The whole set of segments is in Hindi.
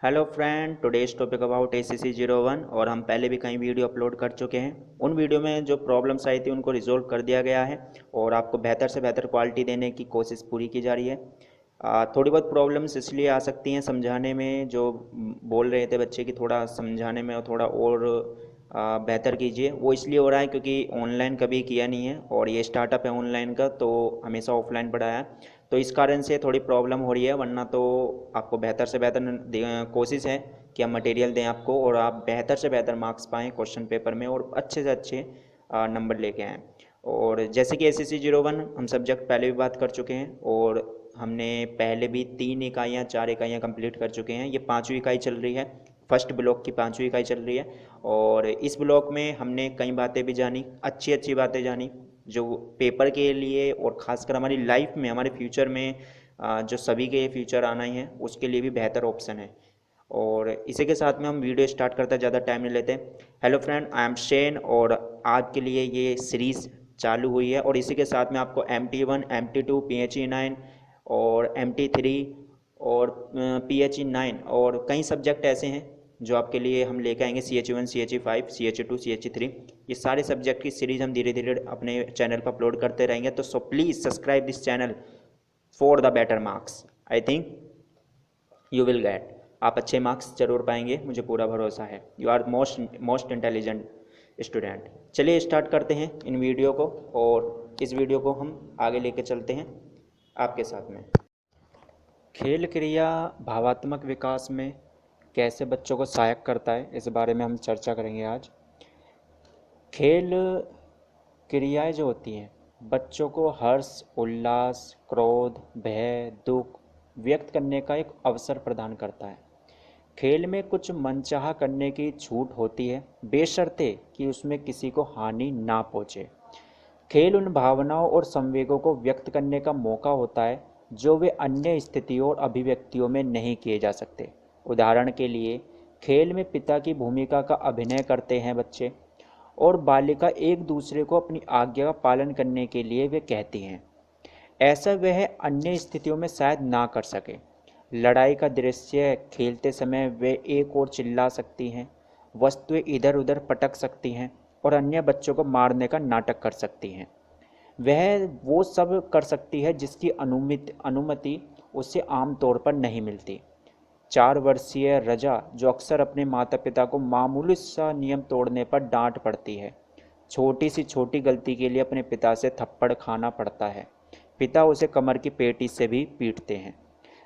Hello friend, today's topic about ACC 01। और हम पहले भी कई वीडियो अपलोड कर चुके हैं। उन वीडियो में जो प्रॉब्लम्स आई थी उनको रिजोल्व कर दिया गया है और आपको बेहतर से बेहतर क्वालिटी देने की कोशिश पूरी की जा रही है। थोड़ी बहुत प्रॉब्लम्स इसलिए आ सकती हैं समझाने में, जो बोल रहे थे बच्चे कि थोड़ा समझाने में और थोड़ा और बेहतर कीजिए। वो इसलिए हो रहा है क्योंकि ऑनलाइन कभी किया नहीं है और ये स्टार्टअप है ऑनलाइन का, तो हमेशा ऑफलाइन पढ़ाया है, तो इस कारण से थोड़ी प्रॉब्लम हो रही है। वरना तो आपको बेहतर से बेहतर कोशिश है कि हम मटेरियल दें आपको और आप बेहतर से बेहतर मार्क्स पाएँ क्वेश्चन पेपर में और अच्छे से अच्छे नंबर लेके आएँ। और जैसे कि ACC 01 हम सब्जेक्ट पहले भी बात कर चुके हैं और हमने पहले भी 3 इकाइयाँ 4 इकाइयाँ कंप्लीट कर चुके हैं। ये 5वीं इकाई चल रही है, फर्स्ट ब्लॉक की 5वीं इकाई चल रही है। और इस ब्लॉक में हमने कई बातें भी जानी, अच्छी अच्छी बातें जानी, जो पेपर के लिए और ख़ासकर हमारी लाइफ में, हमारे फ्यूचर में, जो सभी के फ्यूचर आना ही है उसके लिए भी बेहतर ऑप्शन है। और इसी के साथ में हम वीडियो स्टार्ट करते हैं, ज़्यादा टाइम नहीं लेते। Hello friend, I am Shane और आज के लिए ये सीरीज़ चालू हुई है और इसी के साथ में आपको MT1, MT2, PHE9 और MT3 और PHE9 और कई सब्जेक्ट ऐसे हैं जो आपके लिए हम लेकर आएंगे। CHE1, CHE5, CHE2, CHE3, ये सारे सब्जेक्ट की सीरीज़ हम धीरे धीरे अपने चैनल पर अपलोड करते रहेंगे। तो so please subscribe this channel for the better marks. I think you will get, आप अच्छे मार्क्स जरूर पाएंगे, मुझे पूरा भरोसा है। You are most intelligent student. चलिए स्टार्ट करते हैं इन वीडियो को और इस वीडियो को हम आगे लेके चलते हैं आपके साथ में। खेल क्रिया भावात्मक विकास में कैसे बच्चों को सहायक करता है, इस बारे में हम चर्चा करेंगे आज। खेल क्रियाएं जो होती हैं बच्चों को हर्ष, उल्लास, क्रोध, भय, दुख व्यक्त करने का एक अवसर प्रदान करता है। खेल में कुछ मनचाहा करने की छूट होती है, बशर्ते कि उसमें किसी को हानि ना पहुंचे। खेल उन भावनाओं और संवेगों को व्यक्त करने का मौका होता है जो वे अन्य स्थितियों और अभिव्यक्तियों में नहीं किए जा सकते। उदाहरण के लिए, खेल में पिता की भूमिका का अभिनय करते हैं बच्चे और बालिका एक दूसरे को अपनी आज्ञा का पालन करने के लिए वे कहती हैं। ऐसा वह अन्य स्थितियों में शायद ना कर सके। लड़ाई का दृश्य खेलते समय वे एक और चिल्ला सकती हैं, वस्तुएं इधर उधर पटक सकती हैं और अन्य बच्चों को मारने का नाटक कर सकती हैं। वह वो सब कर सकती है जिसकी अनुमति उसे आमतौर पर नहीं मिलती। 4 वर्षीय रजा, जो अक्सर अपने माता पिता को मामूली सा नियम तोड़ने पर डांट पड़ती है, छोटी सी छोटी गलती के लिए अपने पिता से थप्पड़ खाना पड़ता है। पिता उसे कमर की पेटी से भी पीटते हैं।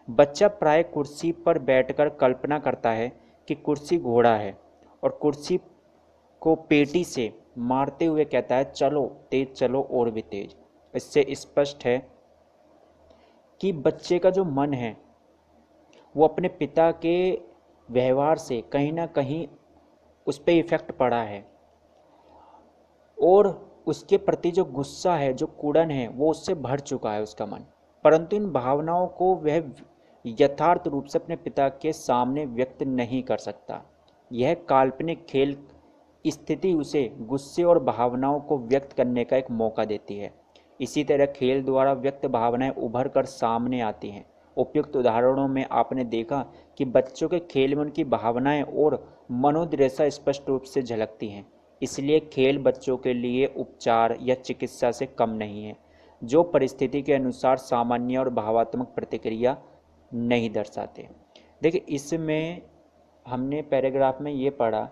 बच्चा प्राय कुर्सी पर बैठकर कल्पना करता है कि कुर्सी घोड़ा है और कुर्सी को पेटी से मारते हुए कहता है, चलो तेज चलो और भी तेज। इससे स्पष्ट है कि बच्चे का जो मन है वो अपने पिता के व्यवहार से कहीं ना कहीं उस पर इफेक्ट पड़ा है और उसके प्रति जो गुस्सा है, जो कुड़न है, वो उससे भर चुका है उसका मन। परंतु इन भावनाओं को वह यथार्थ रूप से अपने पिता के सामने व्यक्त नहीं कर सकता। यह काल्पनिक खेल स्थिति उसे गुस्से और भावनाओं को व्यक्त करने का एक मौका देती है। इसी तरह खेल द्वारा व्यक्त भावनाएं उभर कर सामने आती हैं। उपयुक्त उदाहरणों में आपने देखा कि बच्चों के खेल में उनकी भावनाएं और मनोदशा स्पष्ट रूप से झलकती हैं। इसलिए खेल बच्चों के लिए उपचार या चिकित्सा से कम नहीं है, जो परिस्थिति के अनुसार सामान्य और भावात्मक प्रतिक्रिया नहीं दर्शाते। देखिए, इसमें हमने पैराग्राफ में ये पढ़ा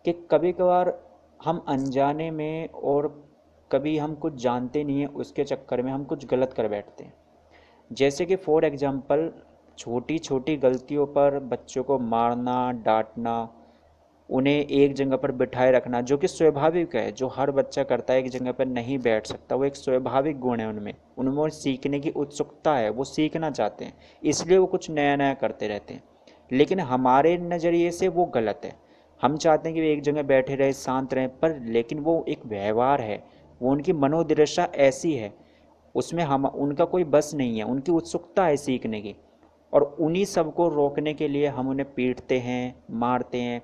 कि कभी कभार हम अनजाने में और कभी हम कुछ जानते नहीं हैं, उसके चक्कर में हम कुछ गलत कर बैठते हैं। जैसे कि फॉर एग्जांपल, छोटी छोटी गलतियों पर बच्चों को मारना, डांटना, उन्हें एक जगह पर बिठाए रखना, जो कि स्वाभाविक है, जो हर बच्चा करता है, एक जगह पर नहीं बैठ सकता, वो एक स्वाभाविक गुण है उनमें। उनमें सीखने की उत्सुकता है, वो सीखना चाहते हैं, इसलिए वो कुछ नया नया करते रहते हैं। लेकिन हमारे नज़रिए से वो गलत है। हम चाहते हैं कि वे एक जगह बैठे रहे, शांत रहें, पर लेकिन वो एक व्यवहार है, वो उनकी मनोदशा ऐसी है, उसमें हम उनका कोई बस नहीं है, उनकी उत्सुकता है सीखने की। और उन्हीं सब को रोकने के लिए हम उन्हें पीटते हैं, मारते हैं,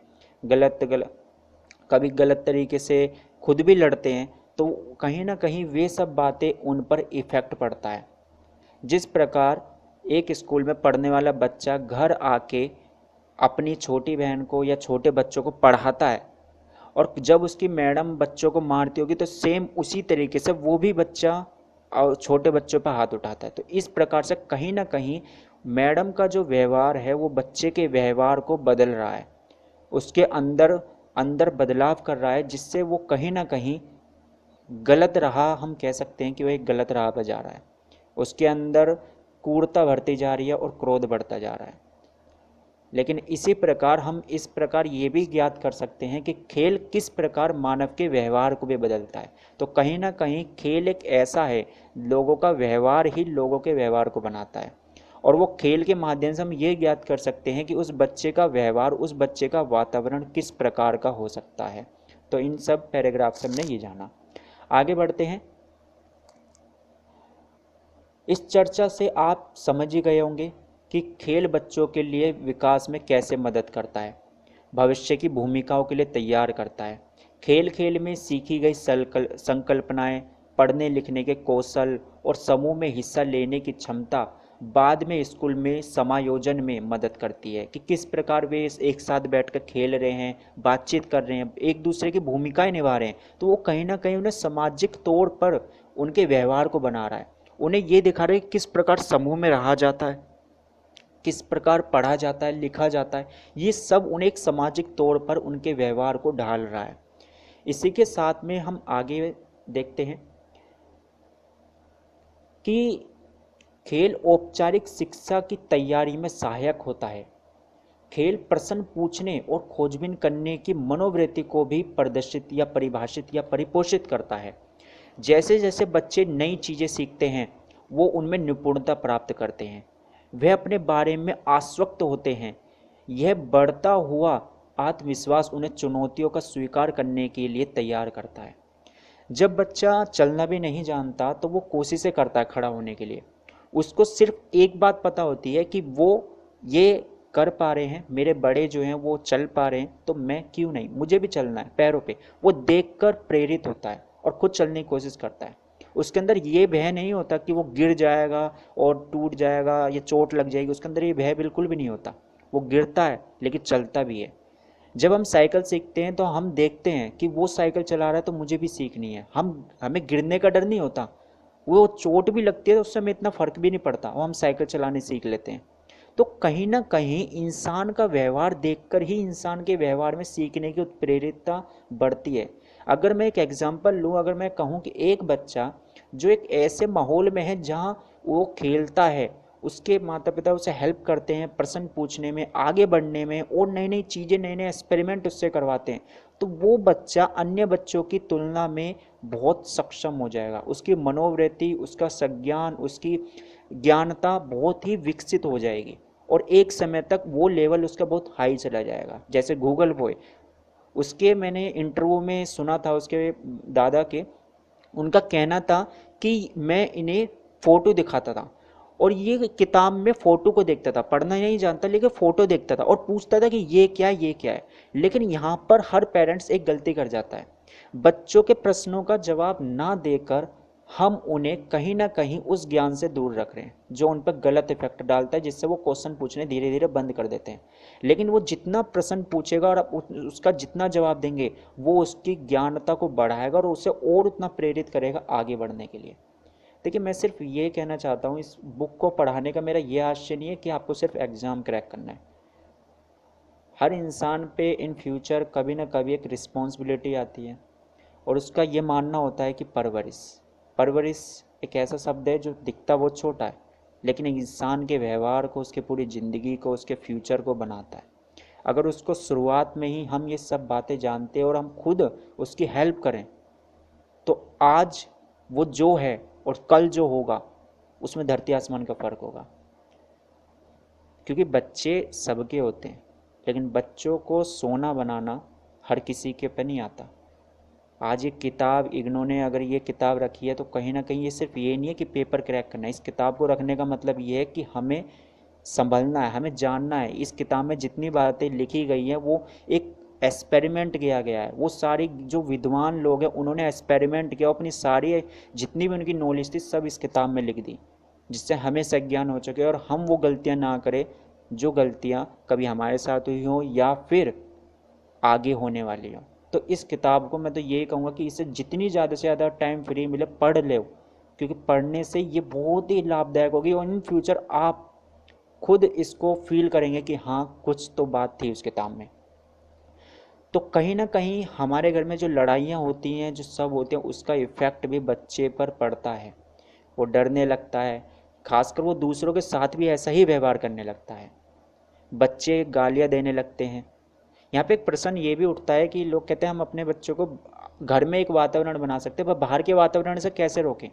कभी गलत तरीके से खुद भी लड़ते हैं, तो कहीं ना कहीं वे सब बातें उन पर इफ़ेक्ट पड़ता है। जिस प्रकार एक स्कूल में पढ़ने वाला बच्चा घर आके अपनी छोटी बहन को या छोटे बच्चों को पढ़ाता है और जब उसकी मैडम बच्चों को मारती होगी तो सेम उसी तरीके से वो भी बच्चा और छोटे बच्चों पर हाथ उठाता है। तो इस प्रकार से कहीं ना कहीं मैडम का जो व्यवहार है वो बच्चे के व्यवहार को बदल रहा है, उसके अंदर अंदर बदलाव कर रहा है, जिससे वो कहीं ना कहीं गलत राह, हम कह सकते हैं कि वो एक गलत राह पर जा रहा है। उसके अंदर क्रूरता बढ़ती जा रही है और क्रोध बढ़ता जा रहा है। लेकिन इसी प्रकार हम इस प्रकार ये भी ज्ञात कर सकते हैं कि खेल किस प्रकार मानव के व्यवहार को भी बदलता है। तो कहीं ना कहीं खेल एक ऐसा है, लोगों का व्यवहार ही लोगों के व्यवहार को बनाता है, और वो खेल के माध्यम से हम ये ज्ञात कर सकते हैं कि उस बच्चे का व्यवहार, उस बच्चे का वातावरण किस प्रकार का हो सकता है। तो इन सब पैराग्राफ से हमने ये जाना। आगे बढ़ते हैं। इस चर्चा से आप समझ ही गए होंगे कि खेल बच्चों के लिए विकास में कैसे मदद करता है, भविष्य की भूमिकाओं के लिए तैयार करता है। खेल खेल में सीखी गई संकल्पनाएं, पढ़ने लिखने के कौशल और समूह में हिस्सा लेने की क्षमता बाद में स्कूल में समायोजन में मदद करती है कि किस प्रकार वे एक साथ बैठकर खेल रहे हैं, बातचीत कर रहे हैं, एक दूसरे की भूमिकाएं निभा रहे हैं। तो वो कहीं ना कहीं उन्हें सामाजिक तौर पर उनके व्यवहार को बना रहा है, उन्हें ये दिखा रहा है किस प्रकार समूह में रहा जाता है, किस प्रकार पढ़ा जाता है, लिखा जाता है। ये सब उन्हें एक सामाजिक तौर पर उनके व्यवहार को ढाल रहा है। इसी के साथ में हम आगे देखते हैं कि खेल औपचारिक शिक्षा की तैयारी में सहायक होता है। खेल प्रश्न पूछने और खोजबीन करने की मनोवृत्ति को भी प्रदर्शित या परिभाषित या परिपोषित करता है। जैसे जैसे बच्चे नई चीज़ें सीखते हैं वो उनमें निपुणता प्राप्त करते हैं, वे अपने बारे में आश्वस्त होते हैं। यह बढ़ता हुआ आत्मविश्वास उन्हें चुनौतियों का स्वीकार करने के लिए तैयार करता है। जब बच्चा चलना भी नहीं जानता तो वो कोशिशें करता है खड़ा होने के लिए। उसको सिर्फ एक बात पता होती है कि वो ये कर पा रहे हैं, मेरे बड़े जो हैं वो चल पा रहे हैं, तो मैं क्यों नहीं, मुझे भी चलना है पैरों पे। वो देखकर प्रेरित होता है और खुद चलने की कोशिश करता है। उसके अंदर ये भय नहीं होता कि वो गिर जाएगा और टूट जाएगा या चोट लग जाएगी, उसके अंदर ये भय बिल्कुल भी नहीं होता। वो गिरता है लेकिन चलता भी है। जब हम साइकिल सीखते हैं तो हम देखते हैं कि वो साइकिल चला रहा है तो मुझे भी सीखनी है। हमें गिरने का डर नहीं होता, वो चोट भी लगती है तो उससे हमें इतना फर्क भी नहीं पड़ता, वो हम साइकिल चलाने सीख लेते हैं। तो कहीं ना कहीं इंसान का व्यवहार देखकर ही इंसान के व्यवहार में सीखने की उत्प्रेरितता बढ़ती है। अगर मैं एक एग्जांपल लूँ, अगर मैं कहूँ कि एक बच्चा जो एक ऐसे माहौल में है जहाँ वो खेलता है, उसके माता पिता उसे हेल्प करते हैं प्रश्न पूछने में, आगे बढ़ने में, और नई नई चीज़ें, नए नए एक्सपेरिमेंट उससे करवाते हैं, तो वो बच्चा अन्य बच्चों की तुलना में बहुत सक्षम हो जाएगा। उसकी मनोवृत्ति, उसका संज्ञान, उसकी ज्ञानता बहुत ही विकसित हो जाएगी और एक समय तक वो लेवल उसका बहुत हाई चला जाएगा। जैसे गूगल बॉय, उसके मैंने इंटरव्यू में सुना था उसके दादा के, उनका कहना था कि मैं इन्हें फ़ोटो दिखाता था और ये किताब में फ़ोटो को देखता था, पढ़ना नहीं जानता लेकिन फ़ोटो देखता था और पूछता था कि ये क्या है, ये क्या है। लेकिन यहाँ पर हर पेरेंट्स एक गलती कर जाता है, बच्चों के प्रश्नों का जवाब ना देकर हम उन्हें कहीं ना कहीं उस ज्ञान से दूर रख रहे हैं जो उन पर गलत इफेक्ट डालता है, जिससे वो क्वेश्चन पूछने धीरे धीरे बंद कर देते हैं। लेकिन वो जितना प्रश्न पूछेगा और उसका जितना जवाब देंगे वो उसकी ज्ञानता को बढ़ाएगा और उसे और उतना प्रेरित करेगा आगे बढ़ने के लिए। देखिए, मैं सिर्फ ये कहना चाहता हूँ, इस बुक को पढ़ाने का मेरा ये आशय नहीं है कि आपको सिर्फ एग्ज़ाम क्रैक करना है। हर इंसान पे इन फ्यूचर कभी ना कभी एक रिस्पॉन्सिबिलिटी आती है और उसका ये मानना होता है कि परवरिश एक ऐसा शब्द है जो दिखता बहुत छोटा है लेकिन एक इंसान के व्यवहार को, उसके पूरी ज़िंदगी को, उसके फ्यूचर को बनाता है। अगर उसको शुरुआत में ही हम ये सब बातें जानते हैं और हम खुद उसकी हेल्प करें तो आज वो जो है और कल जो होगा उसमें धरती आसमान का फ़र्क होगा। क्योंकि बच्चे सबके होते हैं लेकिन बच्चों को सोना बनाना हर किसी के पे नहीं आता। आज ये किताब, इग्नू ने अगर ये किताब रखी है तो कहीं ना कहीं ये सिर्फ ये नहीं है कि पेपर क्रैक करना है। इस किताब को रखने का मतलब ये है कि हमें संभलना है, हमें जानना है। इस किताब में जितनी बातें लिखी गई हैं वो एक एक्सपेरिमेंट किया गया है। वो सारी जो विद्वान लोग हैं उन्होंने एक्सपेरिमेंट किया, अपनी सारी जितनी भी उनकी नॉलेज थी सब इस किताब में लिख दी, जिससे हमें संज्ञान हो सके और हम वो गलतियां ना करें जो गलतियाँ कभी हमारे साथ हुई हों या फिर आगे होने वाली हों। तो इस किताब को मैं तो यही कहूँगा कि इसे जितनी ज़्यादा से ज़्यादा टाइम फ्री मिले पढ़ लो, क्योंकि पढ़ने से ये बहुत ही लाभदायक होगी और इन फ्यूचर आप खुद इसको फील करेंगे कि हाँ कुछ तो बात थी उस किताब में। तो कहीं ना कहीं हमारे घर में जो लड़ाइयाँ होती हैं, जो सब होते हैं, उसका इफ़ेक्ट भी बच्चे पर पड़ता है। वो डरने लगता है, खासकर वो दूसरों के साथ भी ऐसा ही व्यवहार करने लगता है। बच्चे गालियाँ देने लगते हैं। यहाँ पे एक प्रश्न ये भी उठता है कि लोग कहते हैं हम अपने बच्चों को घर में एक वातावरण बना सकते हैं, पर बाहर के वातावरण से कैसे रोकें।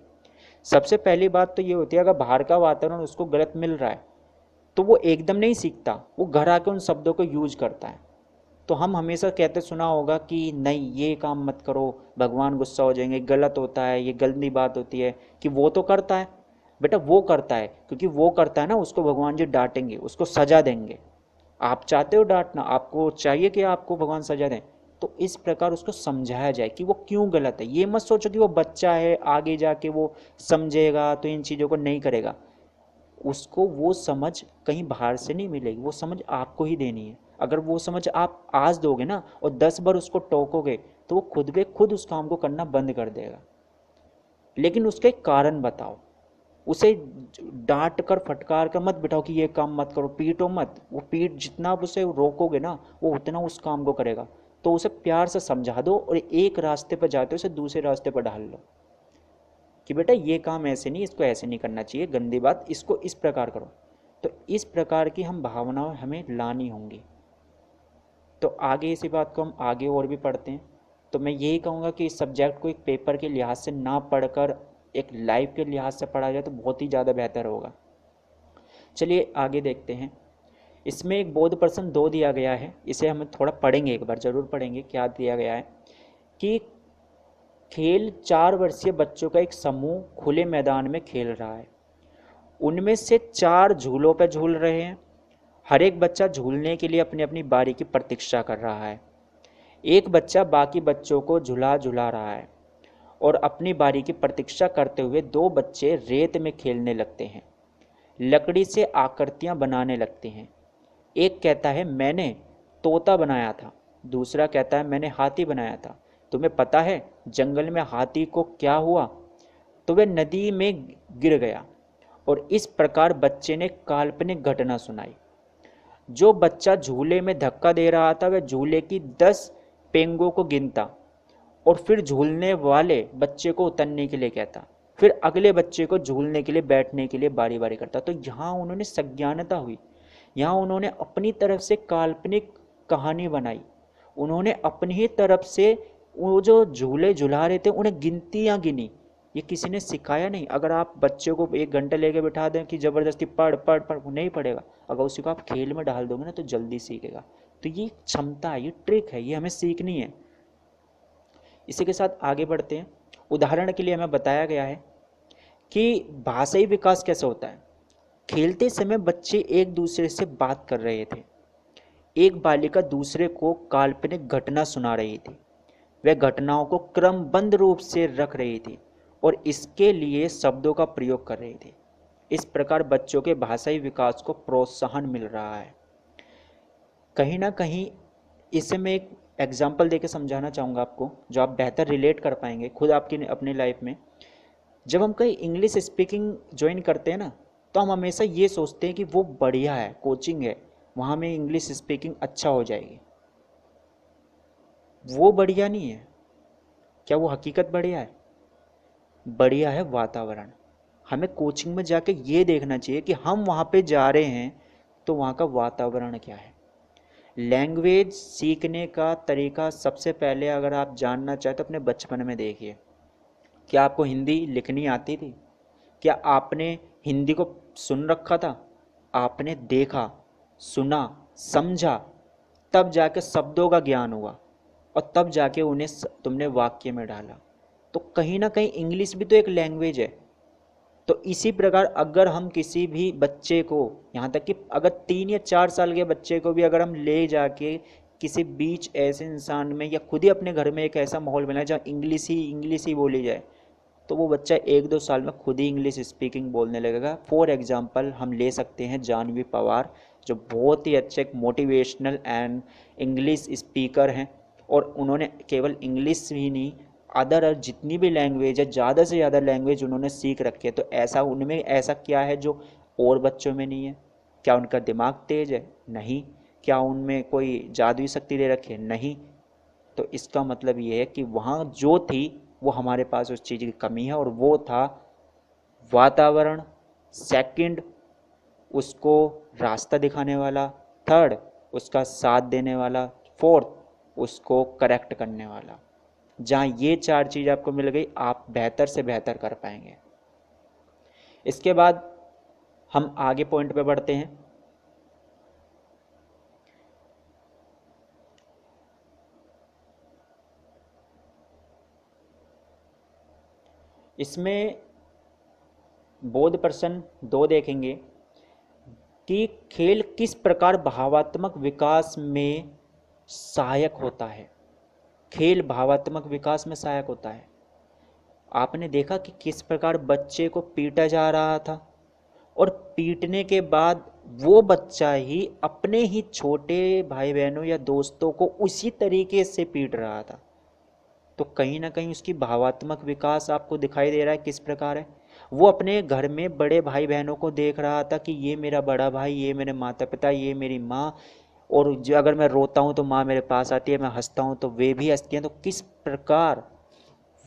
सबसे पहली बात तो ये होती है, अगर बाहर का वातावरण उसको गलत मिल रहा है तो वो एकदम नहीं सीखता, वो घर आके उन शब्दों को यूज करता है। तो हम हमेशा कहते सुना होगा कि नहीं ये काम मत करो, भगवान गुस्सा हो जाएंगे, गलत होता है, ये गंदी बात होती है। कि वो तो करता है बेटा, वो करता है, क्योंकि वो करता है ना, उसको भगवान जी डांटेंगे, उसको सजा देंगे। आप चाहते हो डांटना, आपको चाहिए कि आपको भगवान सजा दें, तो इस प्रकार उसको समझाया जाए कि वो क्यों गलत है। ये मत सोचो कि वो बच्चा है, आगे जाके वो समझेगा तो इन चीज़ों को नहीं करेगा। उसको वो समझ कहीं बाहर से नहीं मिलेगी, वो समझ आपको ही देनी है। अगर वो समझ आप आज दोगे ना और 10 बार उसको टोकोगे, तो वो खुद ब खुद उस काम को करना बंद कर देगा। लेकिन उसका एक कारण बताओ, उसे डांट कर फटकार कर मत बिठाओ कि ये काम मत करो, पीटो मत। वो पीट जितना आप उसे रोकोगे ना, वो उतना उस काम को करेगा। तो उसे प्यार से समझा दो और एक रास्ते पर जाते हो उसे दूसरे रास्ते पर ढाल लो कि बेटा ये काम ऐसे नहीं, इसको ऐसे नहीं करना चाहिए, गंदी बात, इसको इस प्रकार करो। तो इस प्रकार की हम भावनाएं हमें लानी होंगी। तो आगे इसी बात को हम आगे और भी पढ़ते हैं। तो मैं यही कहूँगा कि इस सब्जेक्ट को एक पेपर के लिहाज से ना पढ़कर एक लाइफ के लिहाज से पढ़ा जाए तो बहुत ही ज़्यादा बेहतर होगा। चलिए आगे देखते हैं। इसमें एक बोध प्रश्न 2 दिया गया है, इसे हम थोड़ा पढ़ेंगे, एक बार ज़रूर पढ़ेंगे। क्या दिया गया है कि खेल 4 वर्षीय बच्चों का एक समूह खुले मैदान में खेल रहा है। उनमें से 4 झूलों पर झूल रहे हैं। हर एक बच्चा झूलने के लिए अपनी अपनी बारी की प्रतीक्षा कर रहा है। एक बच्चा बाकी बच्चों को झुला झुला रहा है और अपनी बारी की प्रतीक्षा करते हुए 2 बच्चे रेत में खेलने लगते हैं, लकड़ी से आकृतियां बनाने लगते हैं। एक कहता है मैंने तोता बनाया था, दूसरा कहता है मैंने हाथी बनाया था। तुम्हें पता है जंगल में हाथी को क्या हुआ? तो वह नदी में गिर गया। और इस प्रकार बच्चे ने काल्पनिक घटना सुनाई। जो बच्चा झूले में धक्का दे रहा था वह झूले की 10 पेंगों को गिनता और फिर झूलने वाले बच्चे को उतरने के लिए कहता, फिर अगले बच्चे को झूलने के लिए बैठने के लिए बारी बारी करता। तो यहाँ उन्होंने संज्ञानता हुई, यहाँ उन्होंने अपनी तरफ से काल्पनिक कहानी बनाई। उन्होंने अपनी ही तरफ से वो जो झूले झुला रहे थे उन्हें गिनतियाँ गिनी। ये किसी ने सिखाया नहीं। अगर आप बच्चे को 1 घंटे लेके बिठा दें कि ज़बरदस्ती पढ़ पढ़ पढ़, वो नहीं पढ़ेगा। अगर उसी को आप खेल में डाल दोगे ना तो जल्दी सीखेगा। तो ये क्षमता है, ये ट्रिक है, ये हमें सीखनी है। इसी के साथ आगे बढ़ते हैं। उदाहरण के लिए हमें बताया गया है कि भाषाई विकास कैसे होता है। खेलते समय बच्चे एक दूसरे से बात कर रहे थे। एक बालिका दूसरे को काल्पनिक घटना सुना रही थी। वह घटनाओं को क्रमबद्ध रूप से रख रही थी और इसके लिए शब्दों का प्रयोग कर रही थी। इस प्रकार बच्चों के भाषाई विकास को प्रोत्साहन मिल रहा है। कहीं ना कहीं इसे मैं एक एग्जाम्पल देके समझाना चाहूँगा आपको, जो आप बेहतर रिलेट कर पाएंगे खुद आपकी अपनी लाइफ में। जब हम कहीं इंग्लिश स्पीकिंग ज्वाइन करते हैं ना, तो हम हमेशा ये सोचते हैं कि वो बढ़िया है, कोचिंग है, वहाँ में इंग्लिश स्पीकिंग अच्छा हो जाएगी। वो बढ़िया नहीं है। क्या वो हकीकत बढ़िया है? बढ़िया है वातावरण। हमें कोचिंग में जाके ये देखना चाहिए कि हम वहाँ पे जा रहे हैं तो वहाँ का वातावरण क्या है। लैंग्वेज सीखने का तरीका सबसे पहले अगर आप जानना चाहें तो अपने बचपन में देखिए। क्या आपको हिंदी लिखनी आती थी? क्या आपने हिंदी को सुन रखा था? आपने देखा, सुना, समझा, तब जाके शब्दों का ज्ञान हुआ और तब जाके उन्हें तुमने वाक्य में डाला। तो कहीं ना कहीं इंग्लिश भी तो एक लैंग्वेज है। तो इसी प्रकार अगर हम किसी भी बच्चे को, यहाँ तक कि अगर 3 या 4 साल के बच्चे को भी अगर हम ले जाके किसी बीच ऐसे इंसान में या खुद ही अपने घर में एक ऐसा माहौल बनाए जहाँ इंग्लिश ही बोली जाए, तो वो बच्चा 1-2 साल में खुद ही इंग्लिश स्पीकिंग बोलने लगेगा। फॉर एग्जांपल हम ले सकते हैं जानवी पवार, जो बहुत ही अच्छे मोटिवेशनल एंड इंग्लिश स्पीकर हैं, और उन्होंने केवल इंग्लिश ही नहीं, अदर जितनी भी लैंग्वेज है, ज़्यादा से ज़्यादा लैंग्वेज उन्होंने सीख रखी है। तो ऐसा उनमें ऐसा क्या है जो और बच्चों में नहीं है? क्या उनका दिमाग तेज है? नहीं। क्या उनमें कोई जादुई शक्ति दे रखी है? नहीं। तो इसका मतलब ये है कि वहाँ जो थी वो हमारे पास उस चीज़ की कमी है, और वो था वातावरण। सेकंड, उसको रास्ता दिखाने वाला। थर्ड, उसका साथ देने वाला। फोर्थ, उसको करेक्ट करने वाला। जहाँ ये 4 चीज़ आपको मिल गई, आप बेहतर से बेहतर कर पाएंगे। इसके बाद हम आगे पॉइंट पे बढ़ते हैं। इसमें बोध प्रश्न 2 देखेंगे कि खेल किस प्रकार भावात्मक विकास में सहायक होता है। खेल भावात्मक विकास में सहायक होता है। आपने देखा कि किस प्रकार बच्चे को पीटा जा रहा था, और पीटने के बाद वो बच्चा ही अपने ही छोटे भाई बहनों या दोस्तों को उसी तरीके से पीट रहा था। तो कहीं ना कहीं उसकी भावात्मक विकास आपको दिखाई दे रहा है किस प्रकार है। वो अपने घर में बड़े भाई बहनों को देख रहा था कि ये मेरा बड़ा भाई, ये मेरे माता पिता, ये मेरी माँ, और जो अगर मैं रोता हूँ तो माँ मेरे पास आती है, मैं हंसता हूँ तो वे भी हंसती हैं। तो किस प्रकार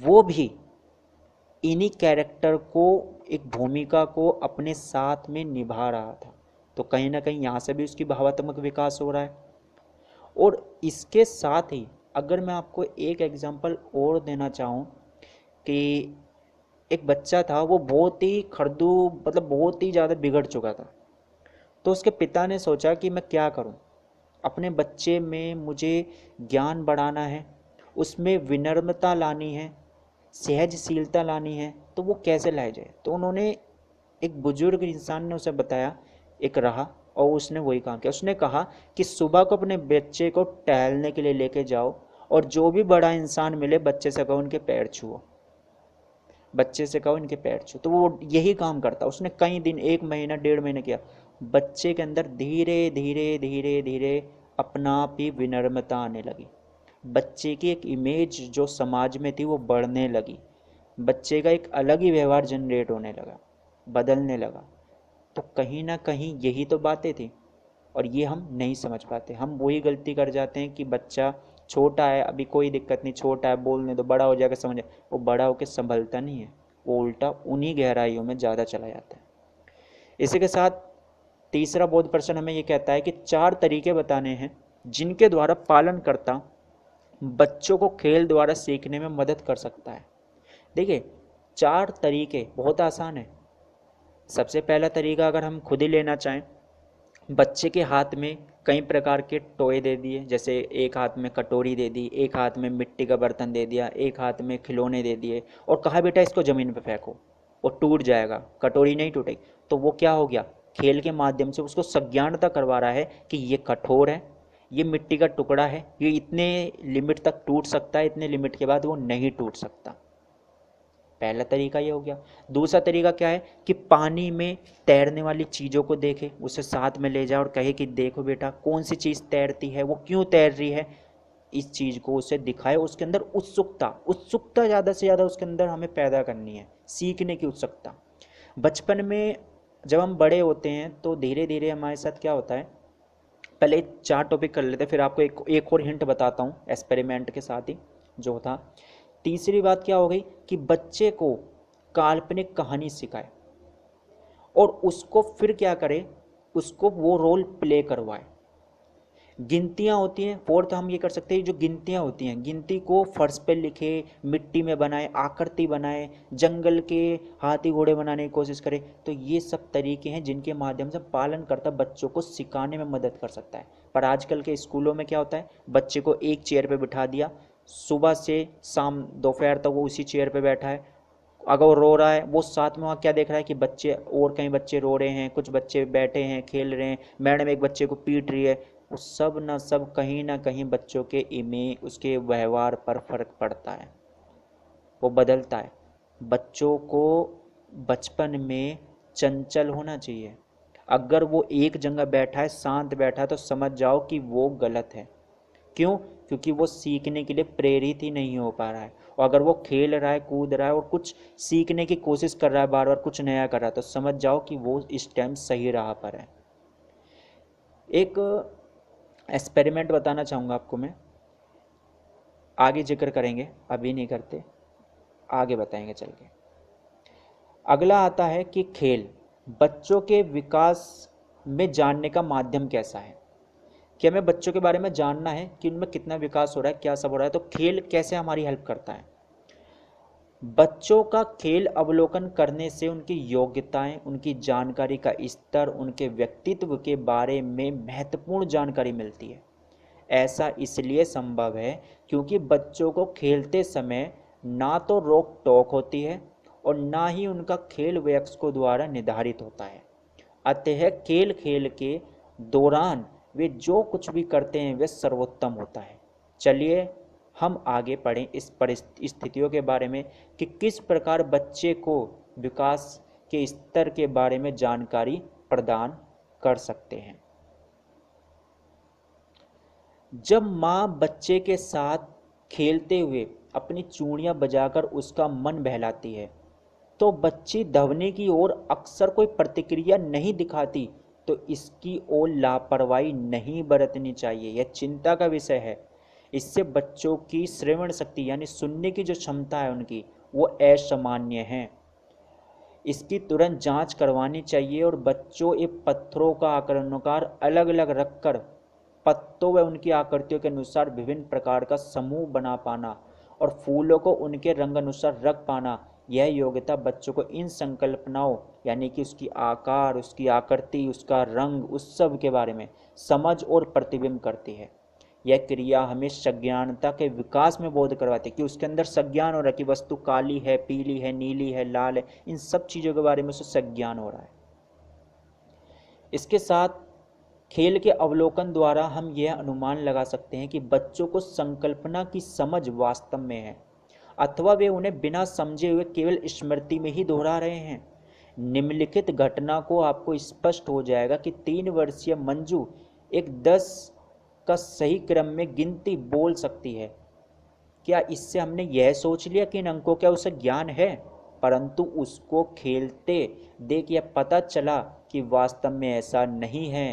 वो भी इन्हीं कैरेक्टर को, एक भूमिका को अपने साथ में निभा रहा था। तो कहीं ना कहीं यहाँ से भी उसकी भावात्मक विकास हो रहा है। और इसके साथ ही अगर मैं आपको एक एग्जांपल और देना चाहूँ कि एक बच्चा था, वो बहुत ही खड़दू, मतलब बहुत ही ज़्यादा बिगड़ चुका था। तो उसके पिता ने सोचा कि मैं क्या करूं, अपने बच्चे में मुझे ज्ञान बढ़ाना है, उसमें विनम्रता लानी है, सहजशीलता लानी है, तो वो कैसे लाया जाए। तो उन्होंने, एक बुजुर्ग इंसान ने उसे बताया एक राह, और उसने वही काम किया। उसने कहा कि सुबह को अपने बच्चे को टहलने के लिए लेके जाओ, और जो भी बड़ा इंसान मिले बच्चे से कहो उनके पैर छुओ, बच्चे से कहो इनके पैर छू। तो वो यही काम करता। उसने कई दिन, 1 महीना 1.5 महीने किया। बच्चे के अंदर धीरे धीरे धीरे धीरे अपना आप ही विनम्रता आने लगी। बच्चे की एक इमेज जो समाज में थी वो बढ़ने लगी। बच्चे का एक अलग ही व्यवहार जनरेट होने लगा, बदलने लगा। तो कहीं ना कहीं यही तो बातें थी, और ये हम नहीं समझ पाते। हम वही गलती कर जाते हैं कि बच्चा छोटा है, अभी कोई दिक्कत नहीं, छोटा है, बोलने दो, बड़ा हो जाएगा समझ। वो बड़ा होकर संभलता नहीं है, वो उल्टा उन्हीं गहराइयों में ज़्यादा चला जाता है। इसी के साथ तीसरा बोध प्रश्न हमें ये कहता है कि 4 तरीके बताने हैं जिनके द्वारा पालन करता बच्चों को खेल द्वारा सीखने में मदद कर सकता है। देखिए, 4 तरीके बहुत आसान है। सबसे पहला तरीका अगर हम खुद ही लेना चाहें, बच्चे के हाथ में कई प्रकार के टॉय दे दिए, जैसे एक हाथ में कटोरी दे दी, एक हाथ में मिट्टी का बर्तन दे दिया, एक हाथ में खिलौने दे दिए, और कहा बेटा इसको ज़मीन पे फेंको, वो टूट जाएगा, कटोरी नहीं टूटेगी। तो वो क्या हो गया, खेल के माध्यम से उसको संज्ञानता करवा रहा है कि ये कठोर है, ये मिट्टी का टुकड़ा है, ये इतने लिमिट तक टूट सकता है, इतने लिमिट के बाद वो नहीं टूट सकता। पहला तरीका ये हो गया। दूसरा तरीका क्या है कि पानी में तैरने वाली चीज़ों को देखे, उसे साथ में ले जाए और कहे कि देखो बेटा कौन सी चीज़ तैरती है, वो क्यों तैर रही है, इस चीज़ को उसे दिखाए। उसके अंदर उत्सुकता, उत्सुकता ज़्यादा से ज़्यादा उसके अंदर हमें पैदा करनी है, सीखने की उत्सुकता। बचपन में जब हम बड़े होते हैं तो धीरे धीरे हमारे साथ क्या होता है, पहले 4 टॉपिक कर लेते हैं, फिर आपको एक और हिंट बताता हूँ एक्सपेरिमेंट के साथ ही जो था। तीसरी बात क्या हो गई कि बच्चे को काल्पनिक कहानी सिखाए, और उसको फिर क्या करे, उसको वो रोल प्ले करवाए। गिनतियाँ होती हैं, फोर्थ हम ये कर सकते हैं, जो गिनतियाँ होती हैं, गिनती को फर्श पे लिखे, मिट्टी में बनाए, आकृति बनाए, जंगल के हाथी घोड़े बनाने की कोशिश करें। तो ये सब तरीके हैं जिनके माध्यम से पालनकर्ता बच्चों को सिखाने में मदद कर सकता है। पर आजकल के स्कूलों में क्या होता है, बच्चे को एक चेयर पे बिठा दिया, सुबह से शाम दोपहर तक वो उसी चेयर पे बैठा है। अगर वो रो रहा है, वो साथ में वहाँ क्या देख रहा है कि बच्चे, और कई बच्चे रो रहे हैं, कुछ बच्चे बैठे हैं खेल रहे हैं, मैडम एक बच्चे को पीट रही है। वो सब ना सब कहीं ना कहीं बच्चों के इमेज, उसके व्यवहार पर फर्क पड़ता है, वो बदलता है। बच्चों को बचपन में चंचल होना चाहिए। अगर वो एक जगह बैठा है, शांत बैठा है, तो समझ जाओ कि वो गलत है। क्यों? क्योंकि वो सीखने के लिए प्रेरित ही नहीं हो पा रहा है। और अगर वो खेल रहा है, कूद रहा है और कुछ सीखने की कोशिश कर रहा है, बार बार कुछ नया कर रहा है, तो समझ जाओ कि वो इस टाइम सही राह पर है। एक एक्सपेरिमेंट बताना चाहूँगा आपको मैं, आगे जिक्र करेंगे, अभी नहीं करते, आगे बताएंगे चल के। अगला आता है कि खेल बच्चों के विकास में जानने का माध्यम कैसा है। कि हमें बच्चों के बारे में जानना है कि उनमें कितना विकास हो रहा है, क्या सब हो रहा है, तो खेल कैसे हमारी हेल्प करता है। बच्चों का खेल अवलोकन करने से उनकी योग्यताएं, उनकी जानकारी का स्तर, उनके व्यक्तित्व के बारे में महत्वपूर्ण जानकारी मिलती है। ऐसा इसलिए संभव है क्योंकि बच्चों को खेलते समय ना तो रोक टोक होती है और ना ही उनका खेल वयस्कों द्वारा निर्धारित होता है। अतः खेल खेल के दौरान वे जो कुछ भी करते हैं वे सर्वोत्तम होता है। चलिए हम आगे पढ़ें इस परिस्थितियों के बारे में कि किस प्रकार बच्चे को विकास के स्तर के बारे में जानकारी प्रदान कर सकते हैं। जब माँ बच्चे के साथ खेलते हुए अपनी चूड़ियाँ बजाकर उसका मन बहलाती है तो बच्ची धवनी की ओर अक्सर कोई प्रतिक्रिया नहीं दिखाती, तो इसकी ओर लापरवाही नहीं बरतनी चाहिए। यह चिंता का विषय है। इससे बच्चों की श्रवण शक्ति यानी सुनने की जो क्षमता है उनकी, वो असामान्य है। इसकी तुरंत जांच करवानी चाहिए और बच्चों ये पत्थरों का आकारानुसार अलग अलग रखकर पत्तों व उनकी आकृतियों के अनुसार विभिन्न प्रकार का समूह बना पाना और फूलों को उनके रंग अनुसार रख पाना, यह योग्यता बच्चों को इन संकल्पनाओं यानी कि उसकी आकार, उसकी आकृति, उसका रंग, उस सब के बारे में समझ और प्रतिबिंब करती है। यह क्रिया हमें संज्ञानता के विकास में बोध करवाती है कि उसके अंदर संज्ञान हो रहा है कि वस्तु काली है, पीली है, नीली है, लाल है, इन सब चीज़ों के बारे में उसे संज्ञान हो रहा है। इसके साथ खेल के अवलोकन द्वारा हम यह अनुमान लगा सकते हैं कि बच्चों को संकल्पना की समझ वास्तव में है अथवा वे उन्हें बिना समझे हुए केवल स्मृति में ही दोहरा रहे हैं। निम्नलिखित घटना को आपको स्पष्ट हो जाएगा कि 3 वर्षीय मंजू एक 10 का सही क्रम में गिनती बोल सकती है। क्या इससे हमने यह सोच लिया कि इन अंकों का उसे ज्ञान है? परंतु उसको खेलते देख यह पता चला कि वास्तव में ऐसा नहीं है।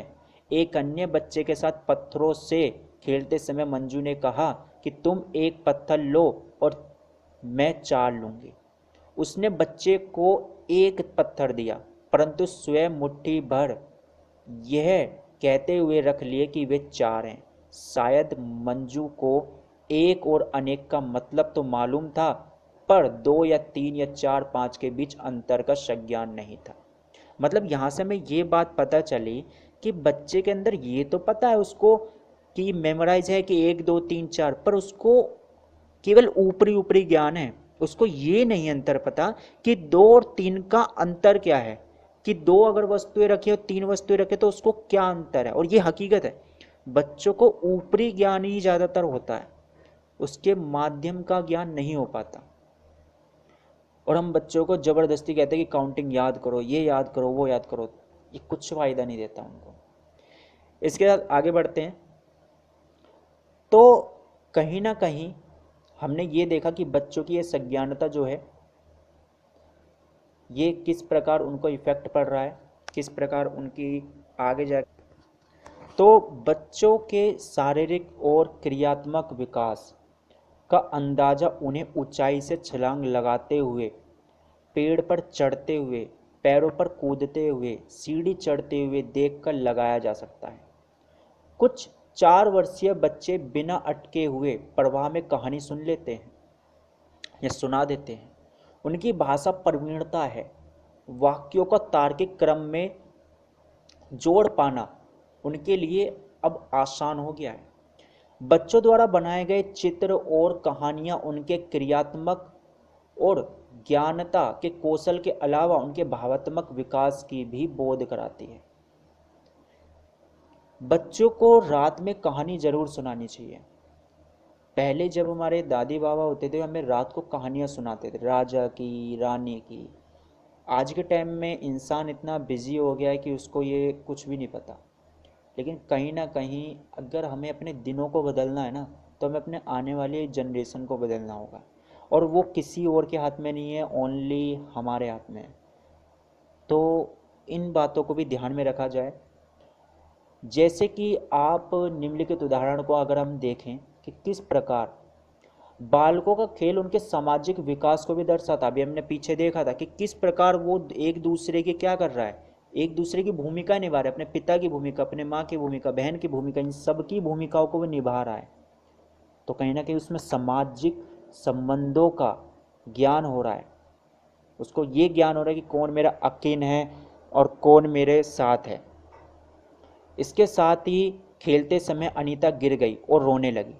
एक अन्य बच्चे के साथ पत्थरों से खेलते समय मंजू ने कहा कि तुम एक पत्थर लो और मैं 4 लूंगी। उसने बच्चे को एक पत्थर दिया परंतु स्वयं मुट्ठी भर यह कहते हुए रख लिए कि वे 4 हैं। शायद मंजू को एक और अनेक का मतलब तो मालूम था, पर 2 या 3 या 4 5 के बीच अंतर का संज्ञान नहीं था। मतलब यहाँ से हमें ये बात पता चली कि बच्चे के अंदर ये तो पता है उसको कि मेमोराइज है कि 1 2 3 4, पर उसको केवल ऊपरी ऊपरी ज्ञान है। उसको ये नहीं अंतर पता कि 2 और 3 का अंतर क्या है, कि 2 अगर वस्तुएं रखी और 3 वस्तुएं रखे तो उसको क्या अंतर है। और ये हकीकत है, बच्चों को ऊपरी ज्ञान ही ज़्यादातर होता है, उसके माध्यम का ज्ञान नहीं हो पाता। और हम बच्चों को ज़बरदस्ती कहते हैं कि काउंटिंग याद करो, ये याद करो, वो याद करो, ये कुछ फ़ायदा नहीं देता उनको। इसके साथ आगे बढ़ते हैं तो कहीं ना कहीं हमने ये देखा कि बच्चों की ये संज्ञानता जो है ये किस प्रकार उनको इफेक्ट पड़ रहा है, किस प्रकार उनकी आगे जा। तो बच्चों के शारीरिक और क्रियात्मक विकास का अंदाज़ा उन्हें ऊंचाई से छलांग लगाते हुए, पेड़ पर चढ़ते हुए, पैरों पर कूदते हुए, सीढ़ी चढ़ते हुए देखकर लगाया जा सकता है। कुछ 4 वर्षीय बच्चे बिना अटके हुए प्रवाह में कहानी सुन लेते हैं या सुना देते हैं। उनकी भाषा प्रवीणता है, वाक्यों का तार्किक क्रम में जोड़ पाना उनके लिए अब आसान हो गया है। बच्चों द्वारा बनाए गए चित्र और कहानियां उनके क्रियात्मक और ज्ञानता के कौशल के अलावा उनके भावात्मक विकास की भी बोध कराती है। बच्चों को रात में कहानी जरूर सुनानी चाहिए। पहले जब हमारे दादी बाबा होते थे हमें रात को कहानियाँ सुनाते थे, राजा की, रानी की। आज के टाइम में इंसान इतना बिजी हो गया है कि उसको ये कुछ भी नहीं पता। लेकिन कहीं ना कहीं अगर हमें अपने दिनों को बदलना है ना, तो हमें अपने आने वाली जनरेशन को बदलना होगा, और वो किसी और के हाथ में नहीं है, ओनली हमारे हाथ में है। तो इन बातों को भी ध्यान में रखा जाए। जैसे कि आप निम्नलिखित उदाहरण को अगर हम देखें कि किस प्रकार बालकों का खेल उनके सामाजिक विकास को भी दर्शाता। अभी हमने पीछे देखा था कि किस प्रकार वो एक दूसरे की क्या कर रहा है, एक दूसरे की भूमिका निभा रहा है, अपने पिता की भूमिका, अपने माँ की भूमिका, बहन की भूमिका, इन सब की भूमिकाओं को वो निभा रहा है। तो कहीं ना कहीं उसमें सामाजिक संबंधों का ज्ञान हो रहा है, उसको ये ज्ञान हो रहा है कि कौन मेरा अकीन है और कौन मेरे साथ है। इसके साथ ही खेलते समय अनीता गिर गई और रोने लगी।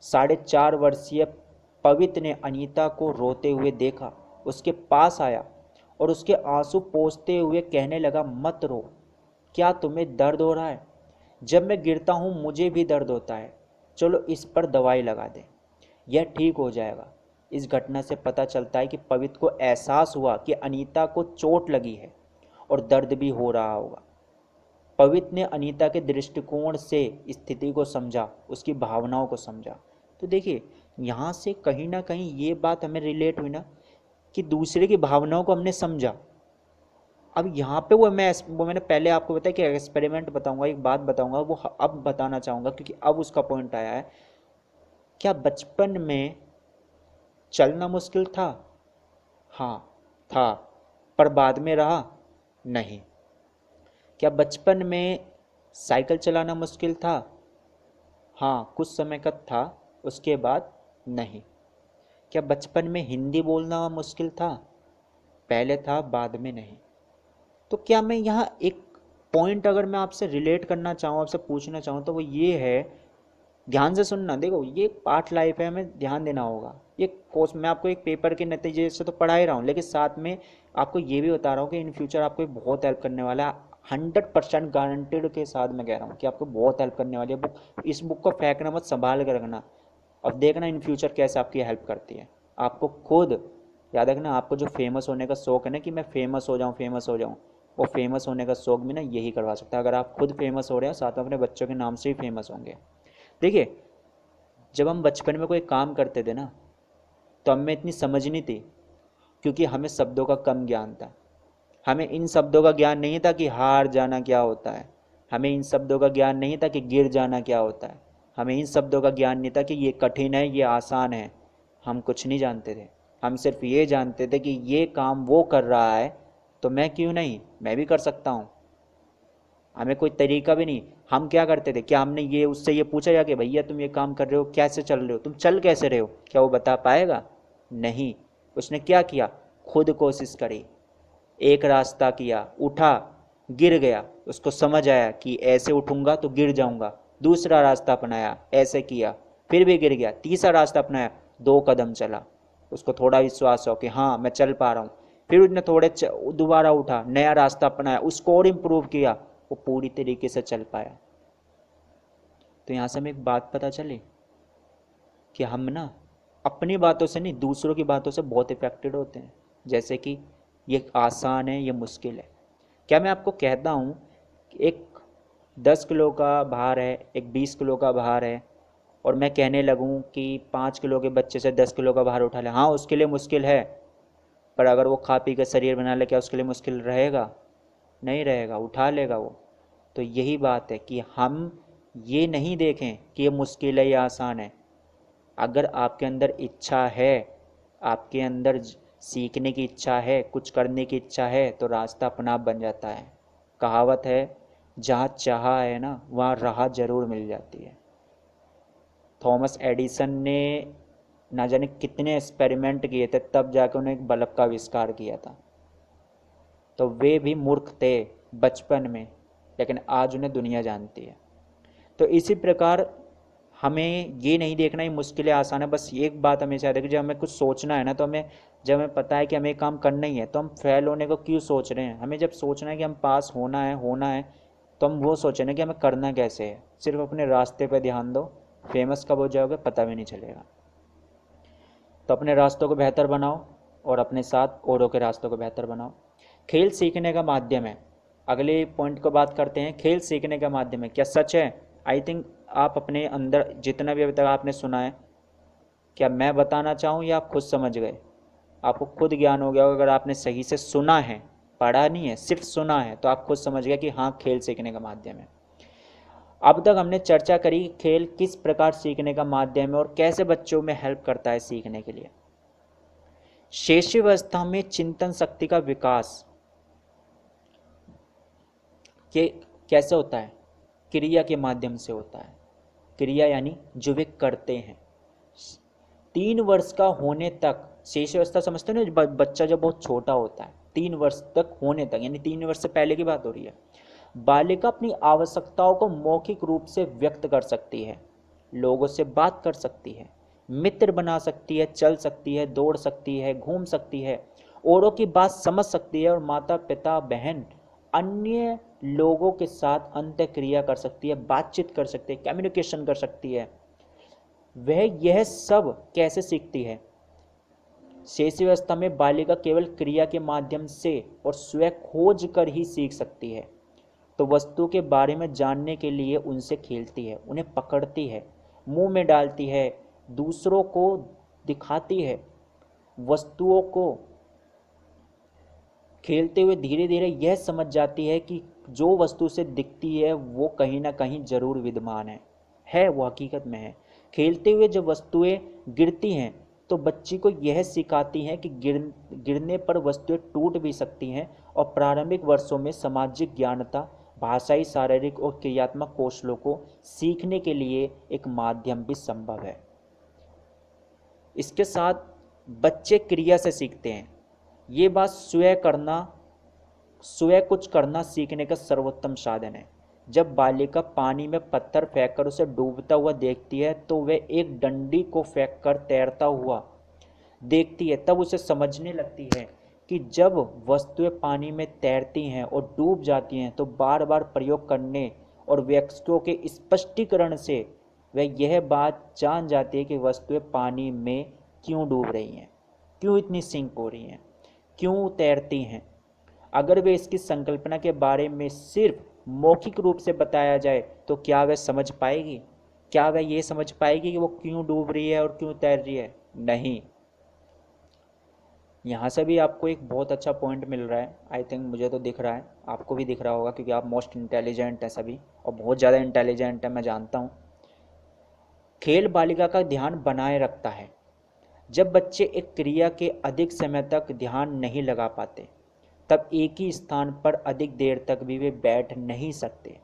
4.5 वर्षीय पवित्र ने अनीता को रोते हुए देखा, उसके पास आया और उसके आंसू पोंछते हुए कहने लगा, मत रो, क्या तुम्हें दर्द हो रहा है? जब मैं गिरता हूँ मुझे भी दर्द होता है, चलो इस पर दवाई लगा दें, यह ठीक हो जाएगा। इस घटना से पता चलता है कि पवित्र को एहसास हुआ कि अनीता को चोट लगी है और दर्द भी हो रहा होगा। पवित्र ने अनीता के दृष्टिकोण से स्थिति को समझा, उसकी भावनाओं को समझा। तो देखिए, यहाँ से कहीं ना कहीं ये बात हमें रिलेट हुई ना, कि दूसरे की भावनाओं को हमने समझा। अब यहाँ पे वो मैंने पहले आपको बताया कि एक्सपेरिमेंट बताऊंगा, एक बात बताऊंगा, वो अब बताना चाहूँगा क्योंकि अब उसका पॉइंट आया है। क्या बचपन में चलना मुश्किल था? हाँ था, पर बाद में रहा? नहीं। क्या बचपन में साइकिल चलाना मुश्किल था? हाँ, कुछ समय का था, उसके बाद नहीं। क्या बचपन में हिंदी बोलना मुश्किल था? पहले था, बाद में नहीं। तो क्या मैं यहाँ एक पॉइंट अगर मैं आपसे रिलेट करना चाहूँ, आपसे पूछना चाहूँ, तो वो ये है, ध्यान से सुनना। देखो, ये पार्ट लाइफ है, हमें ध्यान देना होगा। ये कोर्स मैं आपको एक पेपर के नतीजे से तो पढ़ा ही रहा हूँ, लेकिन साथ में आपको ये भी बता रहा हूँ कि इन फ्यूचर आपको बहुत हेल्प करने वाला है। 100% गारंटेड के साथ मैं कह रहा हूँ कि आपको बहुत हेल्प करने वाली है बुक। इस बुक को फेंकना मत, संभाल कर रखना, अब देखना इन फ्यूचर कैसे आपकी हेल्प करती है। आपको खुद याद रखना, आपको जो फेमस होने का शौक है ना, कि मैं फेमस हो जाऊँ, फेमस हो जाऊँ, वो फेमस होने का शौक भी ना यही करवा सकता है। अगर आप खुद फेमस हो रहे हैं, साथ में अपने बच्चों के नाम से ही फेमस होंगे। देखिए, जब हम बचपन में कोई काम करते थे ना, तो हमें इतनी समझ नहीं थी, क्योंकि हमें शब्दों का कम ज्ञान था। हमें इन शब्दों का ज्ञान नहीं था कि हार जाना क्या होता है, हमें इन शब्दों का ज्ञान नहीं था कि गिर जाना क्या होता है, हमें इन शब्दों का ज्ञान नहीं था कि ये कठिन है, ये आसान है। हम कुछ नहीं जानते थे, हम सिर्फ ये जानते थे कि ये काम वो कर रहा है, तो मैं क्यों नहीं, मैं भी कर सकता हूँ। हमें कोई तरीका भी नहीं। हम क्या करते थे, क्या हमने ये उससे ये पूछा या कि भैया तुम ये काम कर रहे हो, कैसे चल रहे हो, तुम चल कैसे रहे हो, क्या वो बता पाएगा? नहीं। उसने क्या किया, खुद कोशिश करी, एक रास्ता किया, उठा, गिर गया, उसको समझ आया कि ऐसे उठूंगा तो गिर जाऊंगा, दूसरा रास्ता अपनाया, ऐसे किया, फिर भी गिर गया, तीसरा रास्ता अपनाया, 2 कदम चला, उसको थोड़ा विश्वास हो कि हाँ मैं चल पा रहा हूँ, फिर उसने दोबारा उठा, नया रास्ता अपनाया, उसको और इम्प्रूव किया, वो पूरी तरीके से चल पाया। तो यहाँ से हमें एक बात पता चली कि हम ना अपनी बातों से नहीं, दूसरों की बातों से बहुत इफेक्टेड होते हैं। जैसे कि ये आसान है, ये मुश्किल है। क्या मैं आपको कहता हूँ कि एक 10 किलो का भार है, एक 20 किलो का भार है, और मैं कहने लगूँ कि 5 किलो के बच्चे से 10 किलो का भार उठा ले, हाँ उसके लिए मुश्किल है, पर अगर वो खा पी कर शरीर बना ले, क्या उसके लिए मुश्किल रहेगा? नहीं रहेगा, उठा लेगा वो। तो यही बात है कि हम ये नहीं देखें कि ये मुश्किल है या आसान है। अगर आपके अंदर इच्छा है, आपके अंदर सीखने की इच्छा है, कुछ करने की इच्छा है, तो रास्ता अपना आप बन जाता है। कहावत है, जहाँ चाह है ना, वहाँ राह जरूर मिल जाती है। थॉमस एडिसन ने ना जाने कितने एक्सपेरिमेंट किए थे, तब जाकर उन्हें एक बल्ब का आविष्कार किया था। तो वे भी मूर्ख थे बचपन में, लेकिन आज उन्हें दुनिया जानती है। तो इसी प्रकार हमें ये नहीं देखना ये मुश्किल है आसान है। बस एक बात हमेशा याद रखिए, जब हमें कुछ सोचना है ना, तो हमें जब हमें पता है कि हमें काम करना ही है, तो हम फेल होने को क्यों सोच रहे हैं? हमें जब सोचना है कि हम पास होना है, तो हम वो सोचें ना कि हमें करना कैसे है। सिर्फ अपने रास्ते पे ध्यान दो, फेमस कब हो जाओगे पता भी नहीं चलेगा। तो अपने रास्तों को बेहतर बनाओ और अपने साथ औरों के रास्तों को बेहतर बनाओ। खेल सीखने का माध्यम है। अगले पॉइंट को बात करते हैं, खेल सीखने का माध्यम है। क्या सच है? आई थिंक आप अपने अंदर जितना भी अभी तक आपने सुना है, क्या मैं बताना चाहूँ या आप खुद समझ गए? आपको खुद ज्ञान हो गया होगा। अगर आपने सही से सुना है, पढ़ा नहीं है, सिर्फ सुना है, तो आप खुद समझ गए कि हाँ, खेल सीखने का माध्यम है। अब तक हमने चर्चा करी खेल किस प्रकार सीखने का माध्यम है और कैसे बच्चों में हेल्प करता है सीखने के लिए। शैशवावस्था में चिंतन शक्ति का विकास के कैसे होता है? क्रिया के माध्यम से होता है। क्रिया यानी जो वे करते हैं। 3 वर्ष का होने तक, शैशवावस्था समझते हो ना, बच्चा जब बहुत छोटा होता है, 3 वर्ष तक होने तक, यानी 3 वर्ष से पहले की बात हो रही है, बालिका अपनी आवश्यकताओं को मौखिक रूप से व्यक्त कर सकती है, लोगों से बात कर सकती है, मित्र बना सकती है, चल सकती है, दौड़ सकती है, घूम सकती है, औरों की बात समझ सकती है और माता पिता बहन अन्य लोगों के साथ अंतःक्रिया कर सकती है, बातचीत कर सकती है, कम्युनिकेशन कर सकती है। वह यह सब कैसे सीखती है? शैशवावस्था में बालिका केवल क्रिया के माध्यम से और स्वयं खोज कर ही सीख सकती है। तो वस्तु के बारे में जानने के लिए उनसे खेलती है, उन्हें पकड़ती है, मुंह में डालती है, दूसरों को दिखाती है। वस्तुओं को खेलते हुए धीरे धीरे यह समझ जाती है कि जो वस्तु से दिखती है वो कहीं ना कहीं जरूर विद्यमान है वो हकीकत में है। खेलते हुए जब वस्तुएं गिरती हैं तो बच्ची को यह सिखाती हैं कि गिरने पर वस्तुएं टूट भी सकती हैं और प्रारंभिक वर्षों में सामाजिक ज्ञानता, भाषाई, शारीरिक और क्रियात्मक कौशलों को सीखने के लिए एक माध्यम भी संभव है। इसके साथ बच्चे क्रिया से सीखते हैं। ये बात स्वयं कुछ करना सीखने का सर्वोत्तम साधन है। जब बालिका पानी में पत्थर फेंककर उसे डूबता हुआ देखती है तो वह एक डंडी को फेंककर तैरता हुआ देखती है, तब उसे समझने लगती है कि जब वस्तुएं पानी में तैरती हैं और डूब जाती हैं तो बार बार प्रयोग करने और वाक्यों के स्पष्टीकरण से वह यह बात जान जाती है कि वस्तुएं पानी में क्यों डूब रही हैं, क्यों इतनी सिंक हो रही हैं, क्यों तैरती हैं। अगर वे इसकी संकल्पना के बारे में सिर्फ मौखिक रूप से बताया जाए तो क्या वह समझ पाएगी? क्या वह ये समझ पाएगी कि वो क्यों डूब रही है और क्यों तैर रही है? नहीं। यहाँ से भी आपको एक बहुत अच्छा पॉइंट मिल रहा है। आई थिंक मुझे तो दिख रहा है, आपको भी दिख रहा होगा, क्योंकि आप मोस्ट इंटेलिजेंट हैं सभी, और बहुत ज़्यादा इंटेलिजेंट है, मैं जानता हूँ। खेल बालिका का ध्यान बनाए रखता है। जब बच्चे एक क्रिया के अधिक समय तक ध्यान नहीं लगा पाते तब एक ही स्थान पर अधिक देर तक भी वे बैठ नहीं सकते।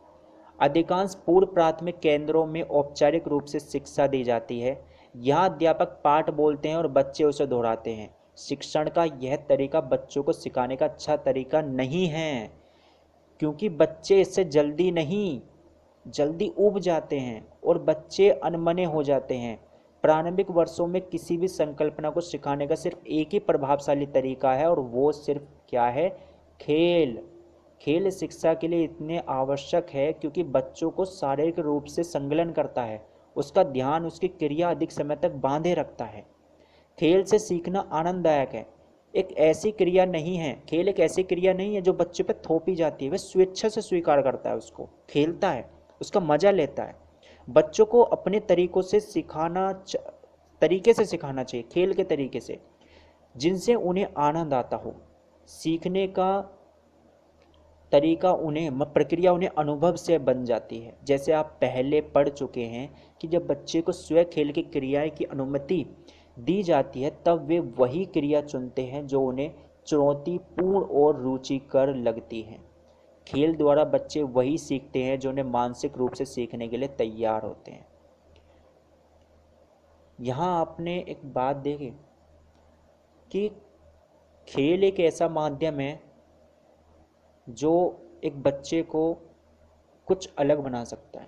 अधिकांश पूर्व प्राथमिक केंद्रों में औपचारिक रूप से शिक्षा दी जाती है। यहाँ अध्यापक पाठ बोलते हैं और बच्चे उसे दोहराते हैं। शिक्षण का यह तरीका बच्चों को सिखाने का अच्छा तरीका नहीं है, क्योंकि बच्चे इससे जल्दी ऊब जाते हैं और बच्चे अनमने हो जाते हैं। प्रारंभिक वर्षों में किसी भी संकल्पना को सिखाने का सिर्फ एक ही प्रभावशाली तरीका है और वो सिर्फ क्या है? खेल। खेल शिक्षा के लिए इतने आवश्यक है क्योंकि बच्चों को शारीरिक रूप से संलग्न करता है, उसका ध्यान उसकी क्रिया अधिक समय तक बांधे रखता है। खेल से सीखना आनंददायक है। एक ऐसी क्रिया नहीं है, खेल एक ऐसी क्रिया नहीं है जो बच्चे पे थोपी जाती है। वह स्वेच्छा से स्वीकार करता है, उसको खेलता है, उसका मजा लेता है। बच्चों को अपने तरीके से सिखाना चाहिए, खेल के तरीके से, जिनसे उन्हें आनंद आता हो। सीखने का तरीका प्रक्रिया उन्हें अनुभव से बन जाती है। जैसे आप पहले पढ़ चुके हैं कि जब बच्चे को स्वयं खेल की क्रियाएं की अनुमति दी जाती है तब वे वही क्रिया चुनते हैं जो उन्हें चुनौतीपूर्ण और रुचिकर लगती है। खेल द्वारा बच्चे वही सीखते हैं जो उन्हें मानसिक रूप से सीखने के लिए तैयार होते हैं। यहाँ आपने एक बात देखी कि खेल एक ऐसा माध्यम है जो एक बच्चे को कुछ अलग बना सकता है।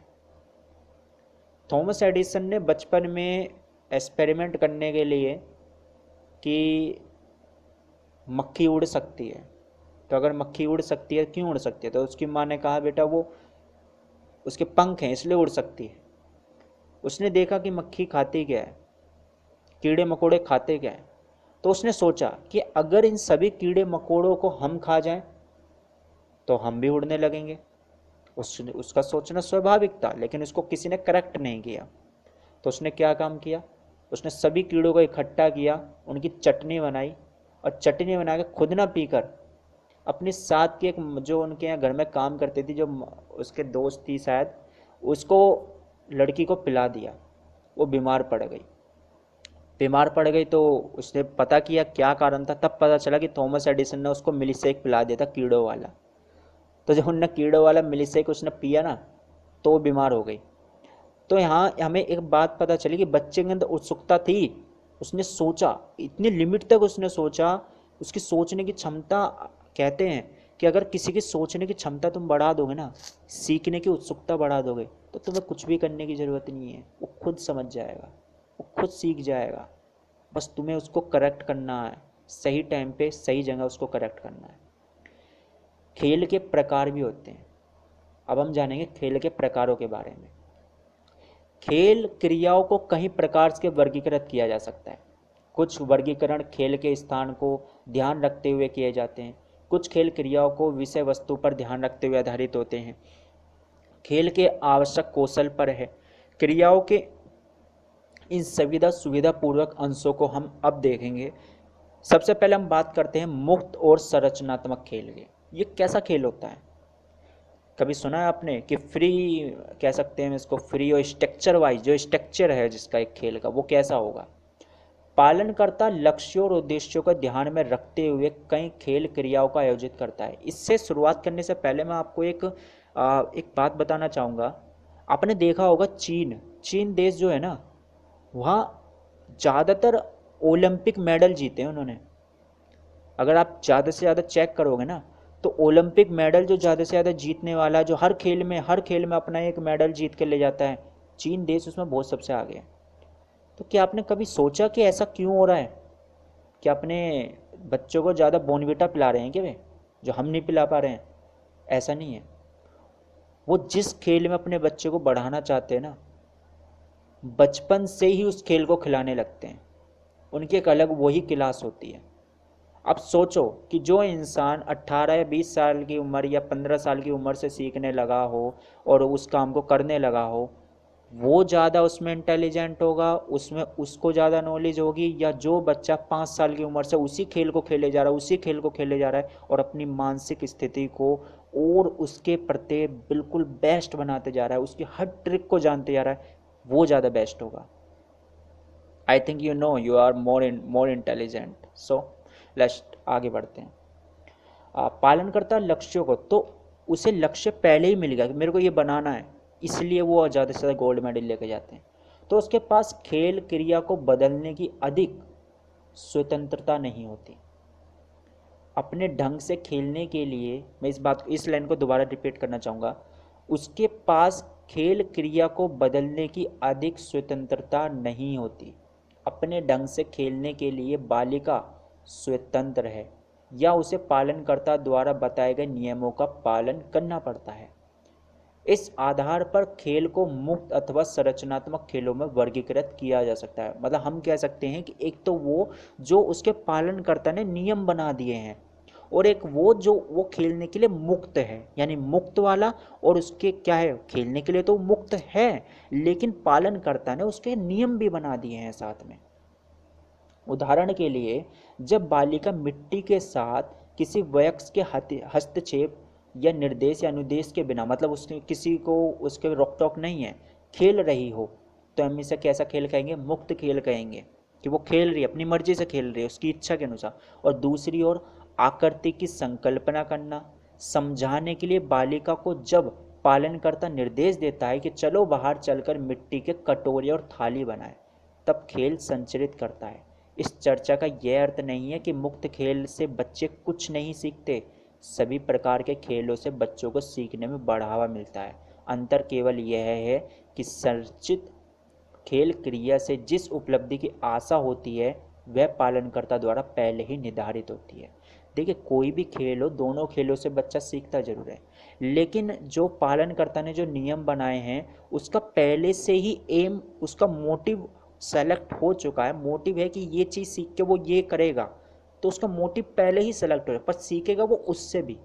थॉमस एडिसन ने बचपन में एक्सपेरिमेंट करने के लिए कि मक्खी उड़ सकती है, तो अगर मक्खी उड़ सकती है, क्यों उड़ सकती है? तो उसकी माँ ने कहा बेटा वो उसके पंख हैं इसलिए उड़ सकती है। उसने देखा कि मक्खी खाती क्या है, कीड़े मकोड़े खाते क्या है। तो उसने सोचा कि अगर इन सभी कीड़े मकोड़ों को हम खा जाएं तो हम भी उड़ने लगेंगे। उसका सोचना स्वाभाविक था, लेकिन उसको किसी ने करेक्ट नहीं किया। तो उसने क्या काम किया, उसने सभी कीड़ों को इकट्ठा किया, उनकी चटनी बनाई, और चटनी बना के खुद ना पीकर अपने साथ की एक जो उनके यहाँ घर में काम करती थी, जो उसके दोस्त थी शायद, उसको लड़की को पिला दिया। वो बीमार पड़ गई। बीमार पड़ गई तो उसने पता किया क्या कारण था। तब पता चला कि थॉमस एडिसन ने उसको मिल्कशेक पिला दिया था कीड़ों वाला। तो जब उनने कीड़ों वाला मिल्कशेक उसने पिया ना, तो वो बीमार हो गई। तो यहाँ हमें एक बात पता चली कि बच्चे के अंदर उत्सुकता थी। उसने सोचा, इतनी लिमिट तक उसने सोचा। उसकी सोचने की क्षमता, कहते हैं कि अगर किसी की सोचने की क्षमता तुम बढ़ा दोगे ना, सीखने की उत्सुकता बढ़ा दोगे, तो तुम्हें कुछ भी करने की ज़रूरत नहीं है। वो खुद समझ जाएगा, वो खुद सीख जाएगा। बस तुम्हें उसको करेक्ट करना है, सही टाइम पे सही जगह उसको करेक्ट करना है। खेल के प्रकार भी होते हैं। अब हम जानेंगे खेल के प्रकारों के बारे में। खेल क्रियाओं को कई प्रकार से वर्गीकृत किया जा सकता है। कुछ वर्गीकरण खेल के स्थान को ध्यान रखते हुए किए जाते हैं। कुछ खेल क्रियाओं को विषय वस्तु पर ध्यान रखते हुए आधारित होते हैं। खेल के आवश्यक कौशल पर है। क्रियाओं के इन सुविधापूर्वक अंशों को हम अब देखेंगे। सबसे पहले हम बात करते हैं मुक्त और संरचनात्मक खेल के। ये कैसा खेल होता है? कभी सुना है आपने कि फ्री, कह सकते हैं इसको फ्री और स्ट्रक्चर वाइज, जो स्ट्रक्चर है जिसका एक खेल का, वो कैसा होगा? पालनकर्ता लक्ष्यों और उद्देश्यों को ध्यान में रखते हुए कई खेल क्रियाओं का आयोजित करता है। इससे शुरुआत करने से पहले मैं आपको एक बात बताना चाहूँगा। आपने देखा होगा चीन देश जो है ना, वहाँ ज़्यादातर ओलंपिक मेडल जीते हैं उन्होंने। अगर आप ज़्यादा से ज़्यादा चेक करोगे ना, तो ओलंपिक मेडल जो ज़्यादा से ज़्यादा जीतने वाला, जो हर खेल में अपना एक मेडल जीत के ले जाता है, चीन देश उसमें बहुत सबसे आगे है। तो क्या आपने कभी सोचा कि ऐसा क्यों हो रहा है? कि अपने बच्चों को ज़्यादा बोनविटा पिला रहे हैं क्या वे, जो हम नहीं पिला पा रहे हैं? ऐसा नहीं है। वो जिस खेल में अपने बच्चे को बढ़ाना चाहते हैं ना, बचपन से ही उस खेल को खिलाने लगते हैं। उनकी एक अलग वही क्लास होती है। अब सोचो कि जो इंसान 18 या 20 साल की उम्र या 15 साल की उम्र से सीखने लगा हो और उस काम को करने लगा हो, वो ज़्यादा उसमें इंटेलिजेंट होगा, उसमें उसको ज़्यादा नॉलेज होगी, या जो बच्चा 5 साल की उम्र से उसी खेल को खेले जा रहा है और अपनी मानसिक स्थिति को और उसके प्रति बिल्कुल बेस्ट बनाते जा रहा है, उसकी हर ट्रिक को जानते जा रहा है, वो ज़्यादा बेस्ट होगा। I think you know you are more intelligent. So let's आगे बढ़ते हैं। पालनकर्ता लक्ष्यों को, तो उसे लक्ष्य पहले ही मिल गया कि मेरे को ये बनाना है, इसलिए वो ज़्यादा से ज़्यादा गोल्ड मेडल लेके जाते हैं। तो उसके पास खेल क्रिया को बदलने की अधिक स्वतंत्रता नहीं होती। अपने ढंग से खेलने के लिए, मैं इस लाइन को दोबारा रिपीट करना चाहूँगा, उसके पास खेल क्रिया को बदलने की अधिक स्वतंत्रता नहीं होती। अपने ढंग से खेलने के लिए बालिका स्वतंत्र है, या उसे पालनकर्ता द्वारा बताए गए नियमों का पालन करना पड़ता है। इस आधार पर खेल को मुक्त अथवा संरचनात्मक खेलों में वर्गीकृत किया जा सकता है। मतलब हम कह सकते हैं कि एक तो वो जो उसके पालनकर्ता ने नियम बना दिए हैं, और एक वो जो वो खेलने के लिए मुक्त है, यानी मुक्त वाला। और उसके क्या है, खेलने के लिए तो मुक्त है, लेकिन पालनकर्ता ने उसके नियम भी बना दिए हैं साथ में। उदाहरण के लिए, जब बालिका मिट्टी के साथ किसी वयस्क के हस्तक्षेप या निर्देश या अनुदेश के बिना, मतलब उसने किसी को उसके रोक टोक नहीं है, खेल रही हो, तो हम इसे कैसा खेल कहेंगे? मुक्त खेल कहेंगे, कि वो खेल रही है, अपनी मर्जी से खेल रही है, उसकी इच्छा के अनुसार। और दूसरी ओर आकृति की संकल्पना करना, समझाने के लिए बालिका को जब पालनकर्ता निर्देश देता है कि चलो बाहर चलकर मिट्टी के कटोरे और थाली बनाए, तब खेल संचरित करता है। इस चर्चा का यह अर्थ नहीं है कि मुक्त खेल से बच्चे कुछ नहीं सीखते। सभी प्रकार के खेलों से बच्चों को सीखने में बढ़ावा मिलता है। अंतर केवल यह है कि संरचित खेल क्रिया से जिस उपलब्धि की आशा होती है, वह पालनकर्ता द्वारा पहले ही निर्धारित होती है। देखिए कोई भी खेल हो, दोनों खेलों से बच्चा सीखता जरूर है, लेकिन जो पालनकर्ता ने जो नियम बनाए हैं उसका पहले से ही एम, उसका मोटिव सेलेक्ट हो चुका है। मोटिव है कि ये चीज़ सीख के वो ये करेगा, तो उसका मोटिव पहले ही सेलेक्ट हो है, पर सीखेगा वो उससे भी।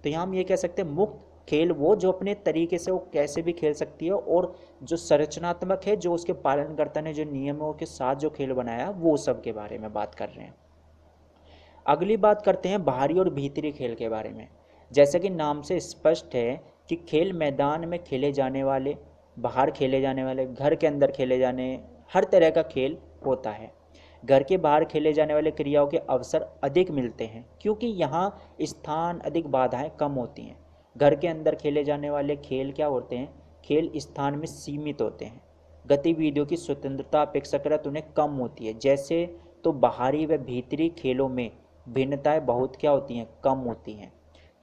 तो यहाँ हम ये कह सकते हैं मुक्त खेल वो जो अपने तरीके से वो कैसे भी खेल सकती है, और जो संरचनात्मक है, जो उसके पालनकर्ता ने जो नियमों के साथ जो खेल बनाया वो सब के बारे में बात कर रहे हैं। अगली बात करते हैं बाहरी और भीतरी खेल के बारे में। जैसा कि नाम से स्पष्ट है कि खेल मैदान में खेले जाने वाले, बाहर खेले जाने वाले, घर के अंदर खेले जाने, हर तरह का खेल होता है। घर के बाहर खेले जाने वाले क्रियाओं के अवसर अधिक मिलते हैं क्योंकि यहाँ स्थान अधिक, बाधाएं कम होती हैं। घर के अंदर खेले जाने वाले खेल क्या होते हैं, खेल स्थान में सीमित होते हैं, गतिविधियों की स्वतंत्रता अपेक्षाकृत उन्हें कम होती है। जैसे तो बाहरी व भीतरी खेलों में भिन्नताएं बहुत क्या होती हैं, कम होती हैं।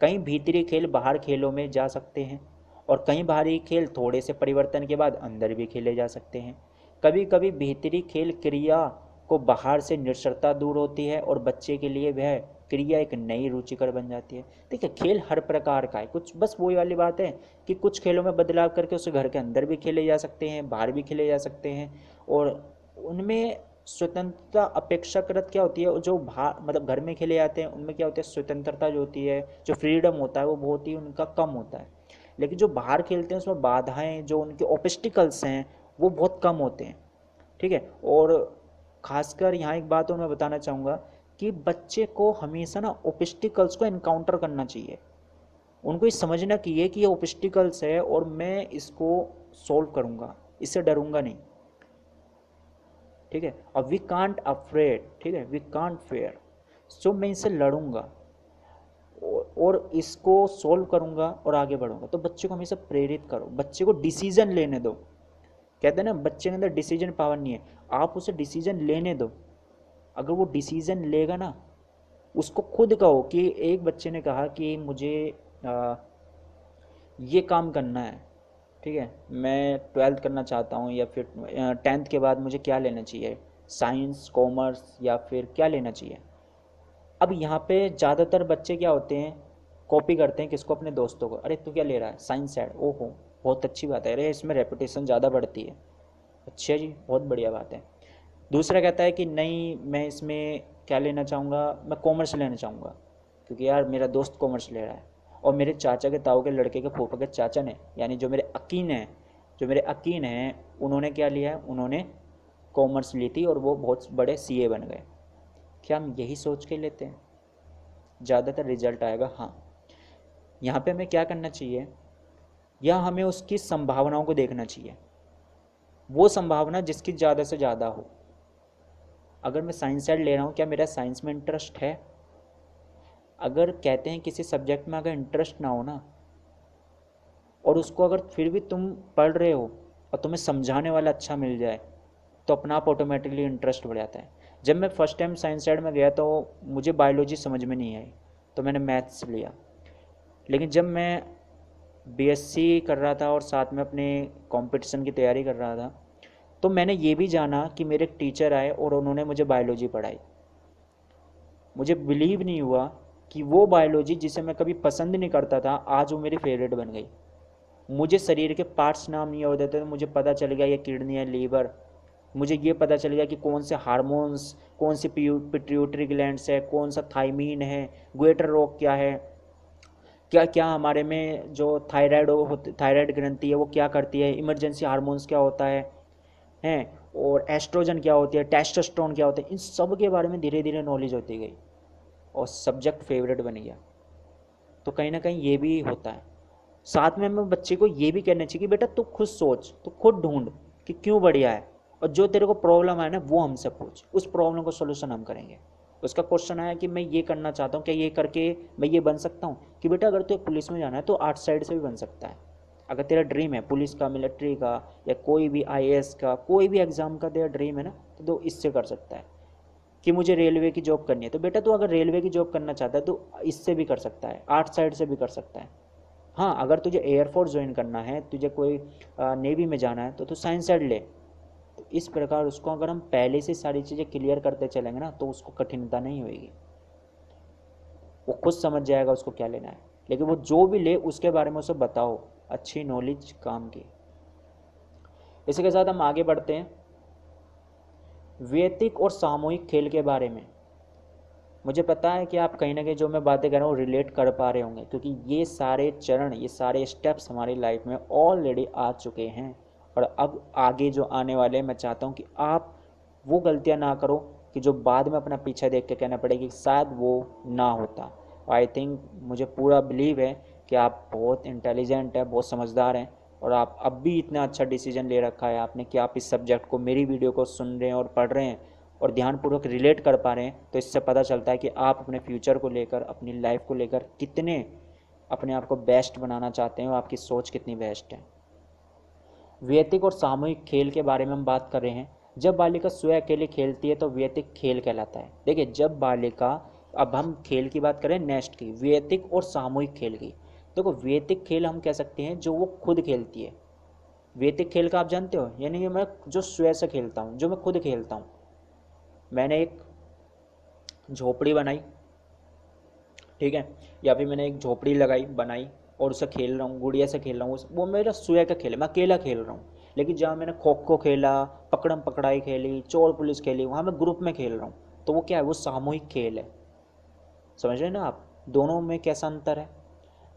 कई भीतरी खेल बाहर खेलों में जा सकते हैं और कई बाहरी खेल थोड़े से परिवर्तन के बाद अंदर भी खेले जा सकते हैं। कभी कभी भीतरी खेल क्रिया को बाहर से निरसरता दूर होती है और बच्चे के लिए वह क्रिया एक नई रुचिकर बन जाती है। देखिए खेल हर प्रकार का है, कुछ बस वही वाली बात है कि कुछ खेलों में बदलाव करके उसे घर के अंदर भी खेले जा सकते हैं, बाहर भी खेले जा सकते हैं, और उनमें स्वतंत्रता अपेक्षाकृत क्या होती है, जो बाहर मतलब घर में खेले जाते हैं उनमें क्या होता है, स्वतंत्रता जो होती है, जो फ्रीडम होता है वो बहुत ही उनका कम होता है। लेकिन जो बाहर खेलते हैं उसमें बाधाएं, जो उनके ऑब्स्टिकल्स हैं वो बहुत कम होते हैं। ठीक है, और खासकर यहाँ एक बात और मैं बताना चाहूँगा कि बच्चे को हमेशा ना ऑब्स्टिकल्स को एनकाउंटर करना चाहिए। उनको ये समझना चाहिए कि ये ऑब्स्टिकल्स है और मैं इसको सॉल्व करूँगा, इससे डरूंगा नहीं। ठीक है, और वी कांट अफ्रेड, ठीक है, वी कांट फेयर, सो मैं इससे लड़ूंगा और इसको सॉल्व करूंगा और आगे बढ़ूंगा। तो बच्चे को हमेशा प्रेरित करो, बच्चे को डिसीजन लेने दो। कहते हैं ना बच्चे के अंदर डिसीजन पावर नहीं है, आप उसे डिसीजन लेने दो। अगर वो डिसीजन लेगा ना, उसको खुद कहो कि एक बच्चे ने कहा कि मुझे ये काम करना है, ठीक है, मैं 12th करना चाहता हूँ या फिर 10th के बाद मुझे क्या लेना चाहिए, साइंस, कॉमर्स या फिर क्या लेना चाहिए। अब यहाँ पे ज़्यादातर बच्चे क्या होते हैं, कॉपी करते हैं किसको, अपने दोस्तों को। अरे तू क्या ले रहा है, साइंस साइड, ओहो बहुत अच्छी बात है, अरे इसमें रेपुटेशन ज़्यादा बढ़ती है, अच्छा जी बहुत बढ़िया बात है। दूसरा कहता है कि नहीं मैं इसमें क्या लेना चाहूँगा, मैं कॉमर्स लेना चाहूँगा क्योंकि यार मेरा दोस्त कॉमर्स ले रहा है, और मेरे चाचा के ताऊ के लड़के के फूफा के चाचा ने, यानी जो मेरे अकीन हैं उन्होंने क्या लिया है, उन्होंने कॉमर्स ली थी और वो बहुत बड़े सीए बन गए। क्या हम यही सोच के लेते हैं ज़्यादातर रिजल्ट आएगा? हाँ। यहाँ पे हमें क्या करना चाहिए, या हमें उसकी संभावनाओं को देखना चाहिए, वो संभावना जिसकी ज़्यादा से ज़्यादा हो। अगर मैं साइंस साइड ले रहा हूँ, क्या मेरा साइंस में इंटरेस्ट है? अगर कहते हैं किसी सब्जेक्ट में अगर इंटरेस्ट ना हो ना, और उसको अगर फिर भी तुम पढ़ रहे हो और तुम्हें समझाने वाला अच्छा मिल जाए, तो अपना आप ऑटोमेटिकली इंटरेस्ट बढ़ जाता है। जब मैं फर्स्ट टाइम साइंस साइड में गया तो मुझे बायोलॉजी समझ में नहीं आई, तो मैंने मैथ्स लिया। लेकिन जब मैं बीएससी कर रहा था और साथ में अपने कंपटीशन की तैयारी कर रहा था, तो मैंने ये भी जाना कि मेरे एक टीचर आए और उन्होंने मुझे बायोलॉजी पढ़ाई। मुझे बिलीव नहीं हुआ कि वो बायोलॉजी जिसे मैं कभी पसंद नहीं करता था, आज वो मेरी फेवरेट बन गई। मुझे शरीर के पार्ट्स नाम नहीं होते थे, तो मुझे पता चल गया ये किडनी है, लीवर, मुझे ये पता चल गया कि कौन से हार्मोन्स, कौन सी पिट्यूटरी ग्लैंड्स है, कौन सा थायमीन है, ग्वेटर रोग क्या है, क्या क्या हमारे में जो थायराइड ग्रंथि है वो क्या करती है, इमरजेंसी हार्मोन्स क्या होता है, और एस्ट्रोजन क्या होती है, टेस्टोस्टेरोन क्या होता है, इन सब के बारे में धीरे धीरे नॉलेज होती गई और सब्जेक्ट फेवरेट बन गया। तो कहीं ना कहीं ये भी होता है। साथ में हमें बच्चे को ये भी कहना चाहिए कि बेटा तू खुद सोच, तू खुद ढूंढ कि क्यों बढ़िया है, और जो तेरे को प्रॉब्लम है ना वो हमसे पूछ, उस प्रॉब्लम को सोल्यूशन हम करेंगे। उसका क्वेश्चन आया कि मैं ये करना चाहता हूँ, क्या ये करके मैं ये बन सकता हूँ, कि बेटा अगर तुझे पुलिस में जाना है तो आर्ट साइड से भी बन सकता है। अगर तेरा ड्रीम है पुलिस का, मिलिट्री का, या कोई भी आईएएस का, कोई भी एग्ज़ाम का तेरा ड्रीम है ना, तो इससे कर सकता है। कि मुझे रेलवे की जॉब करनी है, तो बेटा तू अगर रेलवे की जॉब करना चाहता है तो इससे भी कर सकता है, आर्ट साइड से भी कर सकता है। हाँ, अगर तुझे एयरफोर्स ज्वाइन करना है, तुझे कोई नेवी में जाना है, तो तू साइंस साइड ले। तो इस प्रकार उसको अगर हम पहले से सारी चीज़ें क्लियर करते चलेंगे ना, तो उसको कठिनता नहीं होगी। वो खुद समझ जाएगा उसको क्या लेना है। लेकिन वो जो भी ले उसके बारे में उसे बताओ, अच्छी नॉलेज काम की। इसी के साथ हम आगे बढ़ते हैं वैयक्तिक और सामूहिक खेल के बारे में। मुझे पता है कि आप कहीं ना कहीं जो मैं बातें कर रहा हूँ रिलेट कर पा रहे होंगे, क्योंकि ये सारे चरण, ये सारे स्टेप्स हमारी लाइफ में ऑलरेडी आ चुके हैं। और अब आगे जो आने वाले हैं, मैं चाहता हूँ कि आप वो गलतियाँ ना करो कि जो बाद में अपना पीछे देख के कहना पड़ेगी कि शायद वो ना होता। आई थिंक, मुझे पूरा बिलीव है कि आप बहुत इंटेलिजेंट हैं, बहुत समझदार हैं, और आप अब भी इतना अच्छा डिसीजन ले रखा है आपने कि आप इस सब्जेक्ट को, मेरी वीडियो को सुन रहे हैं और पढ़ रहे हैं और ध्यानपूर्वक रिलेट कर पा रहे हैं। तो इससे पता चलता है कि आप अपने फ्यूचर को लेकर, अपनी लाइफ को लेकर कितने अपने आप को बेस्ट बनाना चाहते हैं और आपकी सोच कितनी बेस्ट है। वैयक्तिक और सामूहिक खेल के बारे में हम बात कर रहे हैं। जब बालिका स्वयं अकेले खेलती है तो वैयक्तिक खेल कहलाता है। देखिए, जब बालिका, अब हम खेल की बात करें नेक्स्ट की, वैयक्तिक और सामूहिक खेल की। देखो, वैयक्तिक खेल हम कह सकते हैं जो वो खुद खेलती है। वैयक्तिक खेल का आप जानते हो, यानी कि मैं जो स्वयं से खेलता हूँ, जो मैं खुद खेलता हूँ। मैंने एक झोपड़ी बनाई, ठीक है, या फिर मैंने एक झोपड़ी बनाई और उससे खेल रहा हूँ, गुड़िया से खेल रहा हूँ, वो मेरा स्वयं का खेल है, मैं अकेला खेल रहा हूँ। लेकिन जहाँ मैंने खो खो खेला, पकड़म पकड़ाई खेली, चोर पुलिस खेली, वहाँ मैं ग्रुप में खेल रहा हूँ, तो वो क्या है, वो सामूहिक खेल है। समझ रहे हैं ना आप, दोनों में कैसा अंतर है।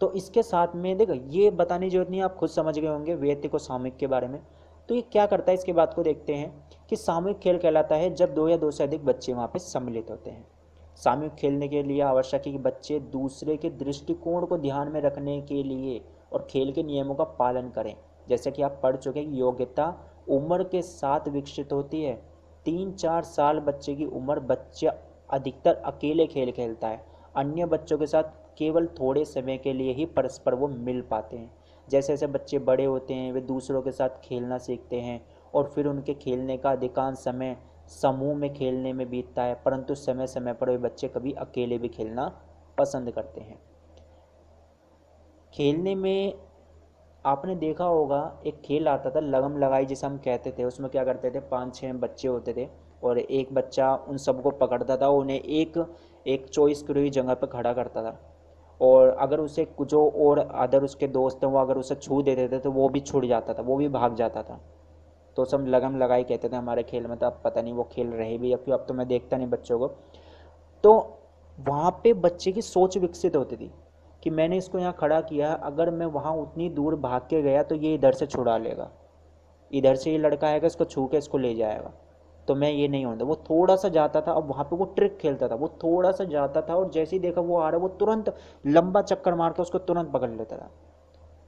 तो इसके साथ में देखो, ये बताने की जरूरत नहीं, आप खुद समझ गए होंगे वैयक्तिक और सामूहिक के बारे में। तो ये क्या करता है, इसके बात को देखते हैं कि सामूहिक खेल कहलाता है जब दो या दो से अधिक बच्चे वहाँ पे सम्मिलित होते हैं। सामूहिक खेलने के लिए आवश्यक है कि बच्चे दूसरे के दृष्टिकोण को ध्यान में रखने के लिए और खेल के नियमों का पालन करें। जैसे कि आप पढ़ चुके हैं, योग्यता उम्र के साथ विकसित होती है। 3-4 साल बच्चे की उम्र, बच्चा अधिकतर अकेले खेल खेलता है, अन्य बच्चों के साथ केवल थोड़े समय के लिए ही परस्पर वो मिल पाते हैं। जैसे जैसे बच्चे बड़े होते हैं वे दूसरों के साथ खेलना सीखते हैं और फिर उनके खेलने का अधिकांश समय समूह में खेलने में बीतता है, परंतु समय समय पर वे बच्चे कभी अकेले भी खेलना पसंद करते हैं। खेलने में आपने देखा होगा, एक खेल आता था लगम लगाई जिसे हम कहते थे। उसमें क्या करते थे, 5-6 बच्चे होते थे और एक बच्चा उन सबको पकड़ता था, उन्हें एक एक चॉइस करी हुई जगह पर खड़ा करता था, और अगर उसे जो और अदर उसके दोस्त हैं वो अगर उसे छू देते थे तो वो भी छूट जाता था, वो भी भाग जाता था। तो सब लगम लगाई कहते थे हमारे खेल में। तो अब पता नहीं वो खेल रहे भी, अब तो मैं देखता नहीं बच्चों को। तो वहाँ पे बच्चे की सोच विकसित होती थी कि मैंने इसको यहाँ खड़ा किया, अगर मैं वहाँ उतनी दूर भाग के गया तो ये इधर से छुड़ा लेगा, इधर से ये लड़का आएगा इसको छू के इसको ले जाएगा, तो मैं ये नहीं होता। वो थोड़ा सा जाता था, अब वहाँ पे वो ट्रिक खेलता था, वो थोड़ा सा जाता था और जैसे ही देखा वो आ रहा है वो तुरंत लंबा चक्कर मार के उसको तुरंत पकड़ लेता था।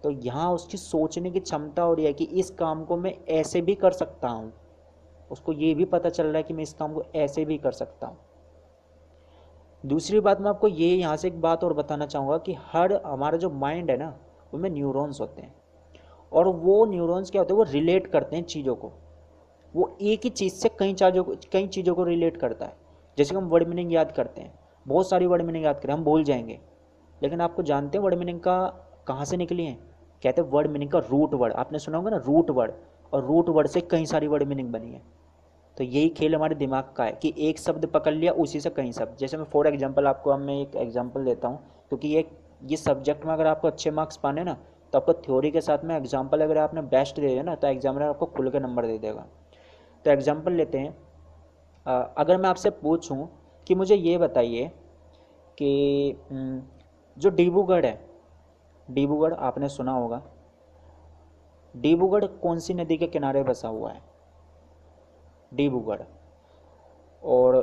तो यहाँ उसकी सोचने की क्षमता हो रही है कि इस काम को मैं ऐसे भी कर सकता हूँ, उसको ये भी पता चल रहा है कि मैं इस काम को ऐसे भी कर सकता हूँ। दूसरी बात मैं आपको ये यहाँ से एक बात और बताना चाहूँगा कि हर हमारा जो माइंड है ना, उनमें न्यूरॉन्स होते हैं, और वो न्यूरॉन्स क्या होते हैं, वो रिलेट करते हैं चीज़ों को। वो एक ही चीज़ से कई चीज़ों को रिलेट करता है। जैसे कि हम वर्ड मीनिंग याद करते हैं, बहुत सारी वर्ड मीनिंग याद करें हम भूल जाएंगे, लेकिन आपको जानते हैं वर्ड मीनिंग का कहाँ से निकली है? कहते हैं वर्ड मीनिंग का रूट वर्ड, आपने सुना होगा ना रूट वर्ड, और रूट वर्ड से कई सारी वर्ड मीनिंग बनी है। तो यही खेल हमारे दिमाग का है कि एक शब्द पकड़ लिया, उसी से कई शब्द। जैसे मैं फॉर एग्जांपल आपको मैं एक एग्जांपल देता हूँ, क्योंकि ये सब्जेक्ट में अगर आपको अच्छे मार्क्स पाने ना, तो आपको थ्योरी के साथ में एग्जांपल अगर आपने बेस्ट दे दिया ना, तो एग्जामिनर आपको खुल के नंबर दे देगा। तो एग्जांपल लेते हैं, अगर मैं आपसे पूछूं कि मुझे ये बताइए कि जो डिब्रूगढ़ है, डिब्रूगढ़ आपने सुना होगा, डिब्रूगढ़ कौन सी नदी के किनारे बसा हुआ है? डिब्रूगढ़। और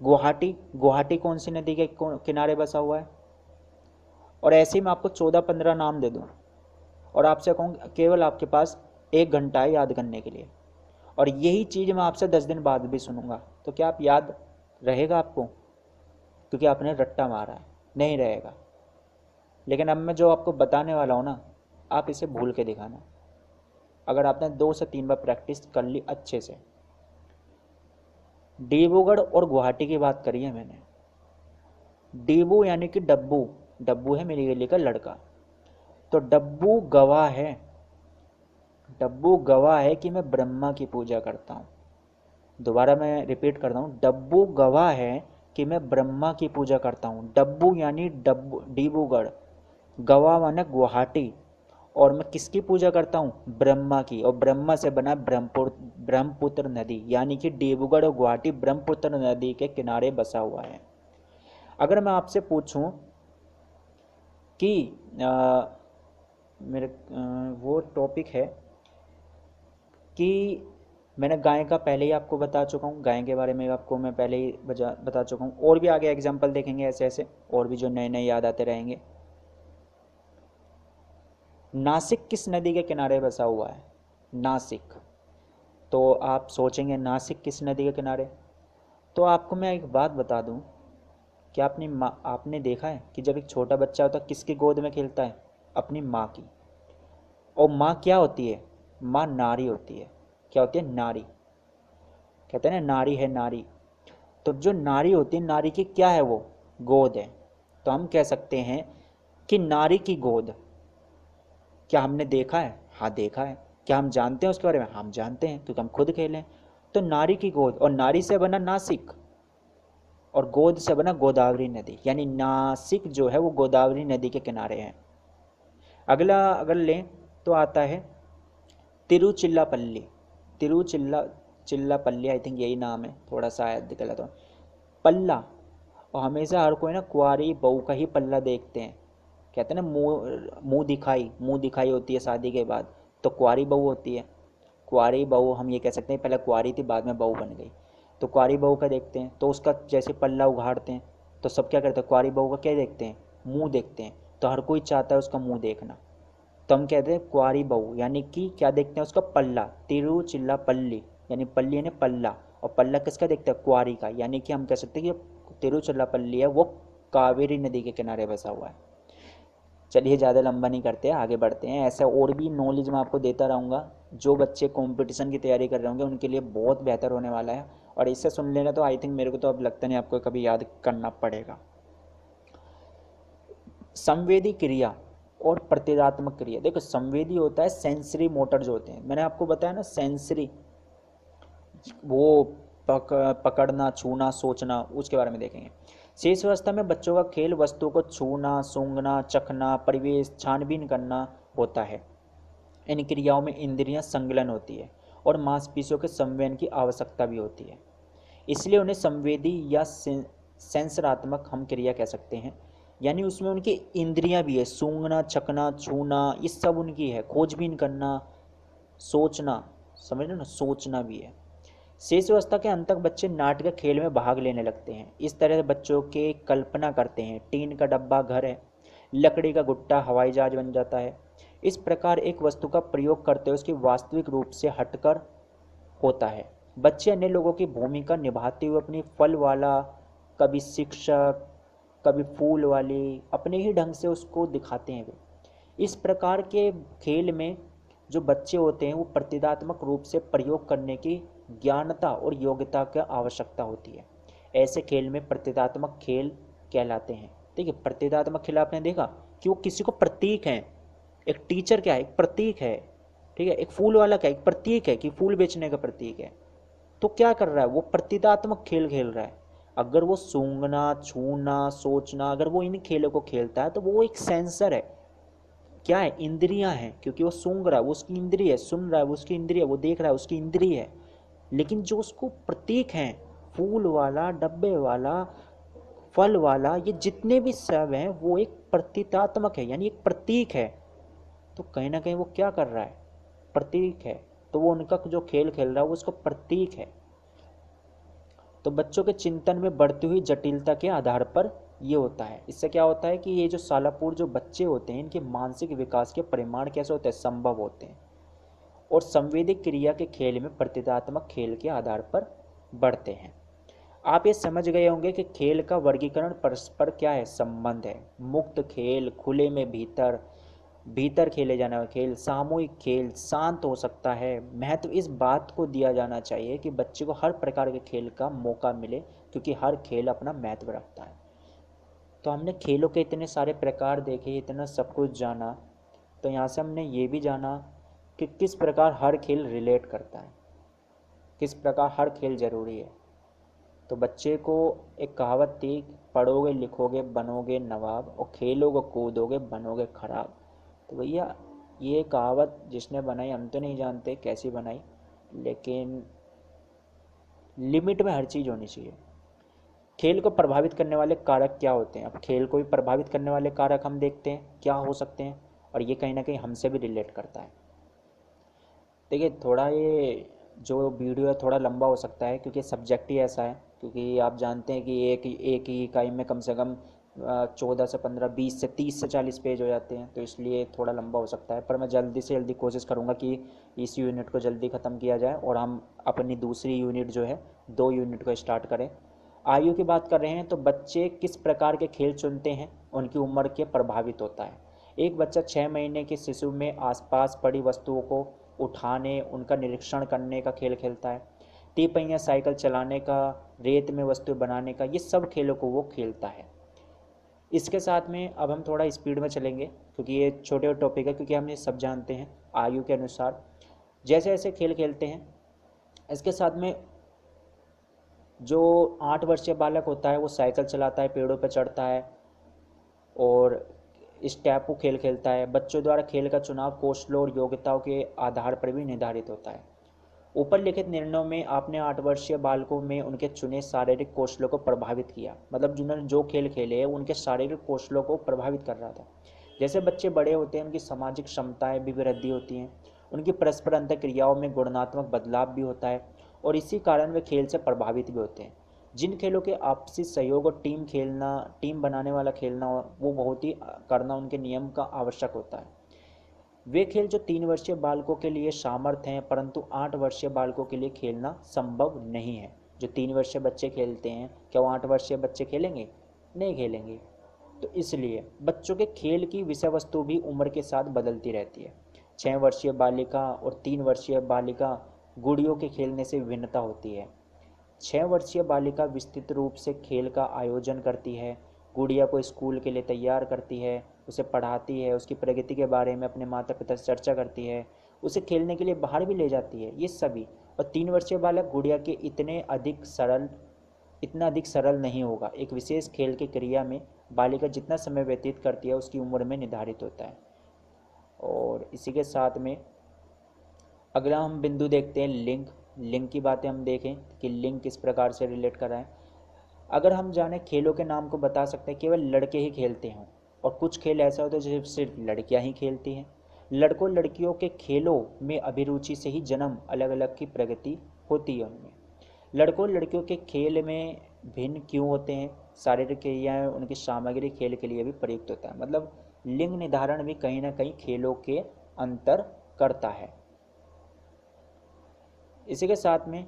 गुवाहाटी, गुवाहाटी कौन सी नदी के किनारे बसा हुआ है? और ऐसे ही मैं आपको 14-15 नाम दे दूं और आपसे कहूँ केवल आपके पास 1 घंटा है याद करने के लिए, और यही चीज़ मैं आपसे 10 दिन बाद भी सुनूंगा, तो क्या आप याद रहेगा आपको? क्योंकि आपने रट्टा मारा है, नहीं रहेगा। लेकिन अब मैं जो आपको बताने वाला हूँ ना, आप इसे भूल के दिखाना, अगर आपने 2 से 3 बार प्रैक्टिस कर ली अच्छे से। डिब्रूगढ़ और गुवाहाटी की बात करी है मैंने। डिबू यानी कि डब्बू, डब्बू है मेरी गली का लड़का, तो डब्बू गवाह है, डब्बू गवाह है कि मैं ब्रह्मा की पूजा करता हूँ। दोबारा मैं रिपीट करता हूँ, डब्बू गवाह है कि मैं ब्रह्मा की पूजा करता हूँ। डब्बू यानी डिब्रूगढ़, गवा माने गुवाहाटी, और मैं किसकी पूजा करता हूँ? ब्रह्मा की। और ब्रह्मा से बना ब्रह्मपुत्र नदी, यानी कि डिब्रूगढ़ और गुवाहाटी ब्रह्मपुत्र नदी के किनारे बसा हुआ है। अगर मैं आपसे पूछूं कि वो टॉपिक है कि मैंने गाय का पहले ही आपको बता चुका हूँ, गाय के बारे में आपको मैं पहले ही बता चुका हूँ, और भी आगे एग्जाम्पल देखेंगे ऐसे ऐसे, और भी जो नए नए याद आते रहेंगे। नासिक किस नदी के किनारे बसा हुआ है? नासिक। तो आप सोचेंगे नासिक किस नदी के किनारे, तो आपको मैं एक बात बता दूं कि आपने देखा है कि जब एक छोटा बच्चा होता है किसकी गोद में खेलता है? अपनी माँ की। और माँ क्या होती है? माँ नारी होती है। क्या होती है? नारी। कहते हैं ना नारी है नारी। तो जो नारी होती है, नारी की क्या है? वो गोद है। तो हम कह सकते हैं कि नारी की गोद। क्या हमने देखा है? हाँ देखा है। क्या हम जानते हैं उसके बारे में? हम जानते हैं क्योंकि हम खुद खेले हैं। तो नारी की गोद, और नारी से बना नासिक, और गोद से बना गोदावरी नदी, यानी नासिक जो है वो गोदावरी नदी के किनारे है। अगला अगर लें तो आता है तिरुचिल्लापल्ली। चिल्लापल्ली, आई थिंक यही नाम है, थोड़ा सा शायद गलत हो। पल्ला, और हमेशा हर कोई ना कुंवारी बहू का ही पल्ला देखते हैं। कहते हैं ना मुंह दिखाई होती है शादी के बाद, तो कुंवारी बहू होती है। कुंवारी बहू हम ये कह सकते हैं पहले कुंवारी थी बाद में बहू बन गई। तो कुंवारी बहू का देखते हैं तो उसका जैसे पल्ला उघाड़ते हैं, तो सब क्या करते हैं? कुंवारी बहू का क्या देखते हैं? मुंह देखते हैं। तो हर कोई चाहता है उसका मुंह देखना, तो हम कहते हैं कुंवारी बहू, यानी कि क्या देखते हैं? उसका पल्ला। तिरुचिल्लापल्ली, यानी पल्ली यानी पल्ला, और पल्ला किसका देखते हैं? कुंवारी का। यानी कि हम कह सकते हैं कि तिरुचिल्लापल्ली है वो कावेरी नदी के किनारे बसा हुआ है। चलिए ज़्यादा लंबा नहीं करते, आगे बढ़ते हैं। ऐसा और भी नॉलेज मैं आपको देता रहूँगा, जो बच्चे कंपटीशन की तैयारी कर रहे होंगे उनके लिए बहुत बेहतर होने वाला है। और इससे सुन लेना तो आई थिंक मेरे को तो अब लगता नहीं आपको कभी याद करना पड़ेगा। संवेदी क्रिया और प्रतीकात्मक क्रिया। देखो संवेदी होता है सेंसरी मोटर जो होते हैं, मैंने आपको बताया ना सेंसरी, वो पकड़ना, छूना, सोचना, उसके बारे में देखेंगे। शेष अवस्था में बच्चों का खेल वस्तु को छूना, सूंघना, चखना, परिवेश छानबीन करना होता है। इन क्रियाओं में इंद्रियां संलग्न होती है और मांसपेशियों के संवेदन की आवश्यकता भी होती है, इसलिए उन्हें संवेदी या सेंसरात्मक हम क्रिया कह सकते हैं। यानी उसमें उनकी इंद्रियां भी है, सूंघना, चखना, छूना, ये सब उनकी है। खोजबीन करना, सोचना, समझ लो ना, सोचना भी है। शेष अवस्था के अंत तक बच्चे नाटक खेल में भाग लेने लगते हैं। इस तरह से बच्चों के कल्पना करते हैं, टीन का डब्बा घर है, लकड़ी का गुट्टा हवाई जहाज बन जाता है। इस प्रकार एक वस्तु का प्रयोग करते हुए उसकी वास्तविक रूप से हटकर होता है। बच्चे अन्य लोगों की भूमिका निभाते हुए अपनी फल वाला, कभी शिक्षक, कभी फूल वाली, अपने ही ढंग से उसको दिखाते हैं वे। इस प्रकार के खेल में जो बच्चे होते हैं वो प्रतीकात्मक रूप से प्रयोग करने की ज्ञानता और योग्यता की आवश्यकता होती है। ऐसे खेल में प्रतीकात्मक खेल कहलाते हैं। ठीक है, प्रतीकात्मक खेल आपने देखा कि वो किसी को प्रतीक है। एक टीचर क्या है? एक प्रतीक है। ठीक है, एक फूल वाला क्या है? एक प्रतीक है कि फूल बेचने का प्रतीक है। तो क्या कर रहा है? वो प्रतीकात्मक खेल खेल रहा है। अगर वो सूंघना, छूना, सोचना, अगर वो इन खेलों को खेलता है तो वो एक सेंसर है। क्या है? इंद्रियां हैं, क्योंकि वो सूंघ रहा है वो उसकी इंद्रिय है, सुन रहा है वो उसकी इंद्रिय है, वो देख रहा है उसकी इंद्रिय है। लेकिन जो उसको प्रतीक हैं, फूल वाला, डब्बे वाला, फल वाला, ये जितने भी सब हैं वो एक प्रतीकात्मक है, यानी एक प्रतीक है। तो कहीं ना कहीं वो क्या कर रहा है? प्रतीक है। तो वो उनका जो खेल खेल रहा है वो उसको प्रतीक है। तो बच्चों के चिंतन में बढ़ती हुई जटिलता के आधार पर ये होता है। इससे क्या होता है कि ये जो सालापुर जो बच्चे होते हैं इनके मानसिक विकास के परिमाण कैसे होते हैं? संभव होते हैं, और संवेदिक क्रिया के खेल में प्रतीकात्मक खेल के आधार पर बढ़ते हैं। आप ये समझ गए होंगे कि खेल का वर्गीकरण परस्पर क्या है? संबंध है। मुक्त खेल, खुले में भीतर भीतर खेले जाने वाला खेल, सामूहिक खेल, शांत हो सकता है। महत्व इस बात को दिया जाना चाहिए कि बच्चे को हर प्रकार के खेल का मौका मिले, क्योंकि हर खेल अपना महत्व रखता है। तो हमने खेलों के इतने सारे प्रकार देखे, इतना सब कुछ जाना, तो यहाँ से हमने ये भी जाना कि किस प्रकार हर खेल रिलेट करता है, किस प्रकार हर खेल जरूरी है। तो बच्चे को एक कहावत थी, पढ़ोगे लिखोगे बनोगे नवाब और खेलोगे कूदोगे बनोगे खराब। तो भैया ये कहावत जिसने बनाई हम तो नहीं जानते कैसी बनाई, लेकिन लिमिट में हर चीज़ होनी चाहिए। खेल को प्रभावित करने वाले कारक क्या होते हैं? अब खेल को भी प्रभावित करने वाले कारक हम देखते हैं क्या हो सकते हैं, और ये कहीं ना कहीं हमसे भी रिलेट करता है। देखिए थोड़ा ये जो वीडियो है थोड़ा लंबा हो सकता है, क्योंकि सब्जेक्ट ही ऐसा है, क्योंकि आप जानते हैं कि एक ही इकाई में कम से कम 14 से 15 20 से 30 से 40 पेज हो जाते हैं, तो इसलिए थोड़ा लंबा हो सकता है। पर मैं जल्दी से जल्दी कोशिश करूँगा कि इस यूनिट को जल्दी ख़त्म किया जाए और हम अपनी दूसरी यूनिट जो है 2 यूनिट को स्टार्ट करें। आयु की बात कर रहे हैं तो बच्चे किस प्रकार के खेल चुनते हैं उनकी उम्र के प्रभावित होता है। एक बच्चा 6 महीने के शिशु में आसपास पड़ी वस्तुओं को उठाने, उनका निरीक्षण करने का खेल खेलता है। तिपहिया साइकिल चलाने का, रेत में वस्तु बनाने का, ये सब खेलों को वो खेलता है। इसके साथ में अब हम थोड़ा स्पीड में चलेंगे, क्योंकि ये छोटे टॉपिक है, क्योंकि हम ये सब जानते हैं आयु के अनुसार जैसे जैसे खेल खेलते हैं। इसके साथ में जो 8 वर्षीय बालक होता है वो साइकिल चलाता है, पेड़ों पर चढ़ता है और स्टेपू खेल खेलता है। बच्चों द्वारा खेल का चुनाव कौशलों और योग्यताओं के आधार पर भी निर्धारित होता है। ऊपर लिखित निर्णयों में आपने 8 वर्षीय बालकों में उनके चुने शारीरिक कौशलों को प्रभावित किया, मतलब जिन्होंने जो खेल खेले उनके शारीरिक कौशलों को प्रभावित कर रहा था। जैसे बच्चे बड़े होते हैं उनकी सामाजिक क्षमताएं भी वृद्धि होती हैं, उनकी परस्पर अंतक्रियाओं में गुणात्मक बदलाव भी होता है और इसी कारण वे खेल से प्रभावित भी होते हैं। जिन खेलों के आपसी सहयोग और टीम खेलना, टीम बनाने वाला खेलना, वो बहुत ही करना उनके नियम का आवश्यक होता है। वे खेल जो 3 वर्षीय बालकों के लिए सामर्थ्य हैं, परंतु 8 वर्षीय बालकों के लिए खेलना संभव नहीं है। जो 3 वर्षीय बच्चे खेलते हैं, क्या वो 8 वर्षीय बच्चे खेलेंगे? नहीं खेलेंगे। तो इसलिए बच्चों के खेल की विषय वस्तु भी उम्र के साथ बदलती रहती है। 6 वर्षीय बालिका और 3 वर्षीय बालिका गुड़ियों के खेलने से भिन्नता होती है। 6 वर्षीय बालिका विस्तृत रूप से खेल का आयोजन करती है, गुड़िया को स्कूल के लिए तैयार करती है, उसे पढ़ाती है, उसकी प्रगति के बारे में अपने माता पिता से चर्चा करती है, उसे खेलने के लिए बाहर भी ले जाती है, ये सभी। और 3 वर्षीय बालक गुड़िया के इतना अधिक सरल नहीं होगा। एक विशेष खेल की क्रिया में बालिका जितना समय व्यतीत करती है उसकी उम्र में निर्धारित होता है। और इसी के साथ में अगला हम बिंदु देखते हैं लिंग। लिंग की बातें हम देखें कि लिंग किस प्रकार से रिलेट कर रहा है। अगर हम जाने खेलों के नाम को बता सकते हैं केवल लड़के ही खेलते हैं, और कुछ खेल ऐसा होता है जो सिर्फ लड़कियां ही खेलती हैं। लड़कों लड़कियों के खेलों में अभिरुचि से ही जन्म अलग अलग की प्रगति होती है उनमें। लड़कों लड़कियों के खेल में भिन्न क्यों होते हैं? शारीरिक क्रियाएं उनकी सामग्री खेल के लिए भी प्रयुक्त होता है, मतलब लिंग निर्धारण भी कहीं ना कहीं खेलों के अंतर करता है। इसी के साथ में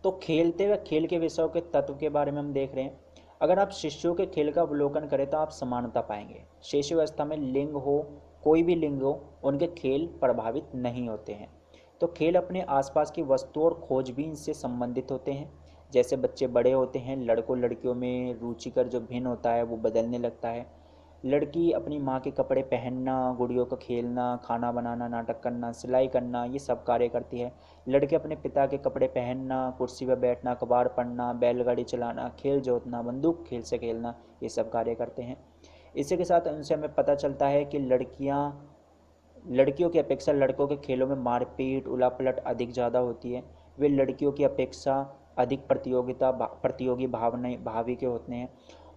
तो खेलते हुए खेल के विषयों के तत्व के बारे में हम देख रहे हैं। अगर आप शिशुओं के खेल का अवलोकन करें तो आप समानता पाएंगे। शिशु अवस्था में लिंग हो, कोई भी लिंग हो, उनके खेल प्रभावित नहीं होते हैं। तो खेल अपने आसपास की वस्तुओं और खोजबीन से संबंधित होते हैं। जैसे बच्चे बड़े होते हैं, लड़कों लड़कियों में रुचिकर जो भिन्न होता है वो बदलने लगता है। लड़की अपनी माँ के कपड़े पहनना, गुड़ियों का खेलना, खाना बनाना, नाटक करना, सिलाई करना, ये सब कार्य करती है। लड़के अपने पिता के कपड़े पहनना, कुर्सी पर बैठना, अखबार पढ़ना, बैलगाड़ी चलाना, खेल जोतना, बंदूक खेल से खेलना, ये सब कार्य करते हैं। इसी के साथ उनसे हमें पता चलता है कि लड़कियों की अपेक्षा लड़कों के खेलों में मारपीट उलापलट अधिक ज़्यादा होती है। वे लड़कियों की अपेक्षा अधिक प्रतियोगी भावी के होते हैं।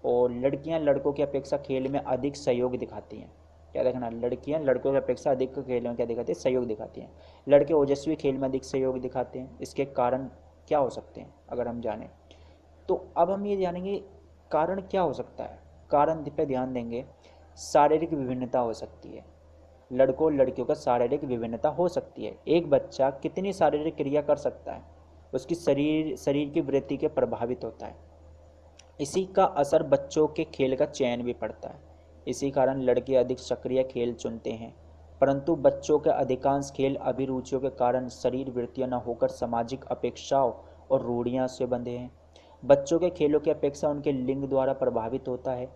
और लड़कियां लड़कों की अपेक्षा खेल में अधिक सहयोग दिखाती हैं। क्या देखना, लड़कियां लड़कों की अपेक्षा अधिक खेल में क्या दिखाती है? सहयोग दिखाती हैं। लड़के ओजस्वी खेल में अधिक सहयोग दिखाते हैं। इसके कारण क्या हो सकते हैं अगर हम जानें तो अब हम ये जानेंगे कारण क्या हो सकता है। कारण पे ध्यान देंगे। शारीरिक विभिन्नता हो सकती है। लड़कों और लड़कियों का शारीरिक विभिन्नता हो सकती है। एक बच्चा कितनी शारीरिक क्रिया कर सकता है, उसकी शरीर की वृद्धि के प्रभावित होता है। इसी का असर बच्चों के खेल का चयन भी पड़ता है। इसी कारण लड़के अधिक सक्रिय खेल चुनते हैं, परंतु बच्चों के अधिकांश खेल अभिरुचियों के कारण शरीर वृत्तियां न होकर सामाजिक अपेक्षाओं और रूढ़ियां से बंधे हैं। बच्चों के खेलों की अपेक्षा उनके लिंग द्वारा प्रभावित होता है।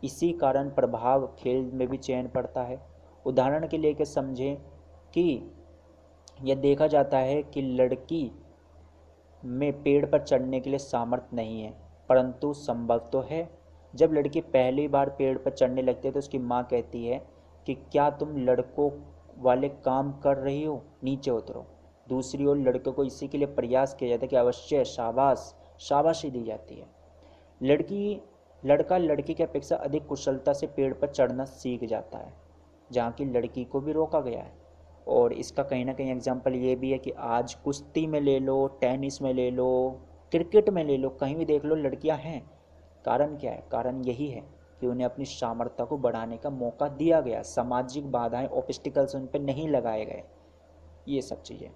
इसी कारण प्रभाव खेल में भी चयन पड़ता है। उदाहरण के लिए कि समझें कि यह देखा जाता है कि लड़की में पेड़ पर चढ़ने के लिए सामर्थ्य नहीं है, परंतु संभव तो है। जब लड़की पहली बार पेड़ पर चढ़ने लगती है तो उसकी माँ कहती है कि क्या तुम लड़कों वाले काम कर रही हो, नीचे उतरो। दूसरी ओर लड़कों को इसी के लिए प्रयास किया जाता है कि अवश्य शाबाश, शाबाशी दी जाती है। लड़का लड़की की अपेक्षा अधिक कुशलता से पेड़ पर चढ़ना सीख जाता है, जहाँ की लड़की को भी रोका गया है। और इसका कहीं ना कहीं एग्जाम्पल ये भी है कि आज कुश्ती में ले लो, टेनिस में ले लो, क्रिकेट में ले लो, कहीं भी देख लो लड़कियां हैं। कारण क्या है? कारण यही है कि उन्हें अपनी सामर्थ्य को बढ़ाने का मौका दिया गया, सामाजिक बाधाएं, ऑब्स्टिकल्स उन पर नहीं लगाए गए। ये सब चीज़ें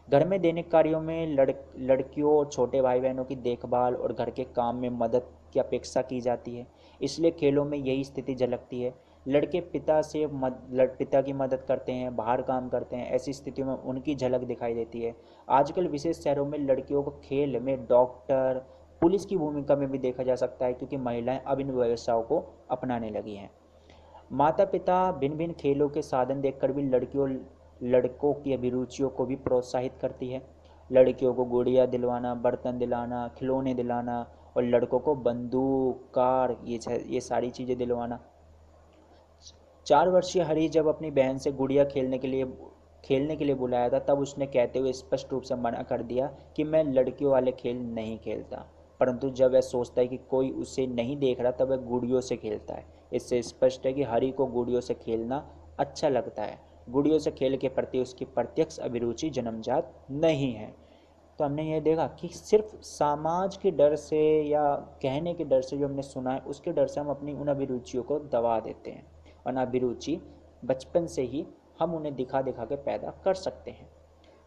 घर में दैनिक कार्यों में लड़कियों और छोटे भाई बहनों की देखभाल और घर के काम में मदद की अपेक्षा की जाती है, इसलिए खेलों में यही स्थिति झलकती है। लड़के पिता की मदद करते हैं, बाहर काम करते हैं, ऐसी स्थितियों में उनकी झलक दिखाई देती है। आजकल विशेष शहरों में लड़कियों को खेल में डॉक्टर, पुलिस की भूमिका में भी देखा जा सकता है, क्योंकि महिलाएं अब इन व्यवसायों को अपनाने लगी हैं। माता पिता भिन्न भिन्न खेलों के साधन देखकर भी लड़कों की अभिरुचियों को भी प्रोत्साहित करती है। लड़कियों को गुड़िया दिलवाना, बर्तन दिलाना, खिलौने दिलाना, और लड़कों को बंदूक, कार, ये सारी चीज़ें दिलवाना। 4 वर्षीय हरी जब अपनी बहन से गुड़िया खेलने के लिए बुलाया था, तब उसने कहते हुए स्पष्ट रूप से मना कर दिया कि मैं लड़कियों वाले खेल नहीं खेलता। परंतु जब वह सोचता है कि कोई उसे नहीं देख रहा, तब वह गुड़ियों से खेलता है। इससे स्पष्ट है कि हरी को गुड़ियों से खेलना अच्छा लगता है। गुड़ियों से खेल के प्रति उसकी प्रत्यक्ष अभिरुचि जन्मजात नहीं है। तो हमने ये देखा कि सिर्फ समाज के डर से या कहने के डर से, जो हमने सुना है उसके डर से हम अपनी उन अभिरुचियों को दबा देते हैं। और अभिरुचि बचपन से ही हम उन्हें दिखा दिखा के पैदा कर सकते हैं।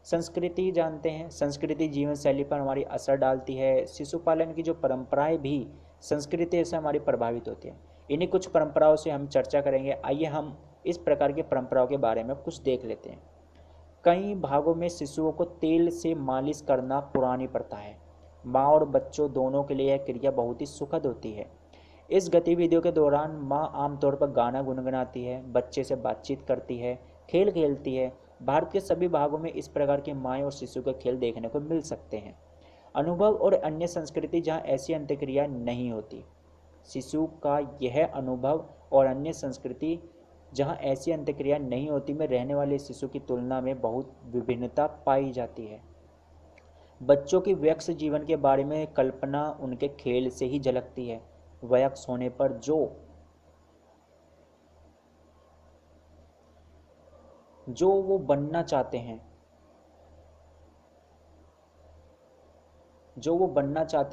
संस्कृति जानते हैं, संस्कृति जीवन शैली पर हमारी असर डालती है। शिशु पालन की जो परंपराएं भी संस्कृति से हमारी प्रभावित होती हैं। इन्हीं कुछ परंपराओं से हम चर्चा करेंगे। आइए हम इस प्रकार की परंपराओं के बारे में कुछ देख लेते हैं। कई भागों में शिशुओं को तेल से मालिश करना पुरानी प्रथा है। माँ और बच्चों दोनों के लिए यह क्रिया बहुत ही सुखद होती है। इस गतिविधियों के दौरान माँ आमतौर पर गाना गुनगुनाती है, बच्चे से बातचीत करती है, खेल खेलती है। भारत के सभी भागों में इस प्रकार के माँ और शिशु के खेल देखने को मिल सकते हैं। अनुभव और अन्य संस्कृति जहाँ ऐसी अंत्यक्रिया नहीं होती। शिशु का यह अनुभव और अन्य संस्कृति जहाँ ऐसी अंत्यक्रिया नहीं होती में रहने वाले शिशु की तुलना में बहुत विभिन्नता पाई जाती है। बच्चों की वयस्क जीवन के बारे में कल्पना उनके खेल से ही झलकती है। वयस्क होने पर जो वो बनना चाहते हैं,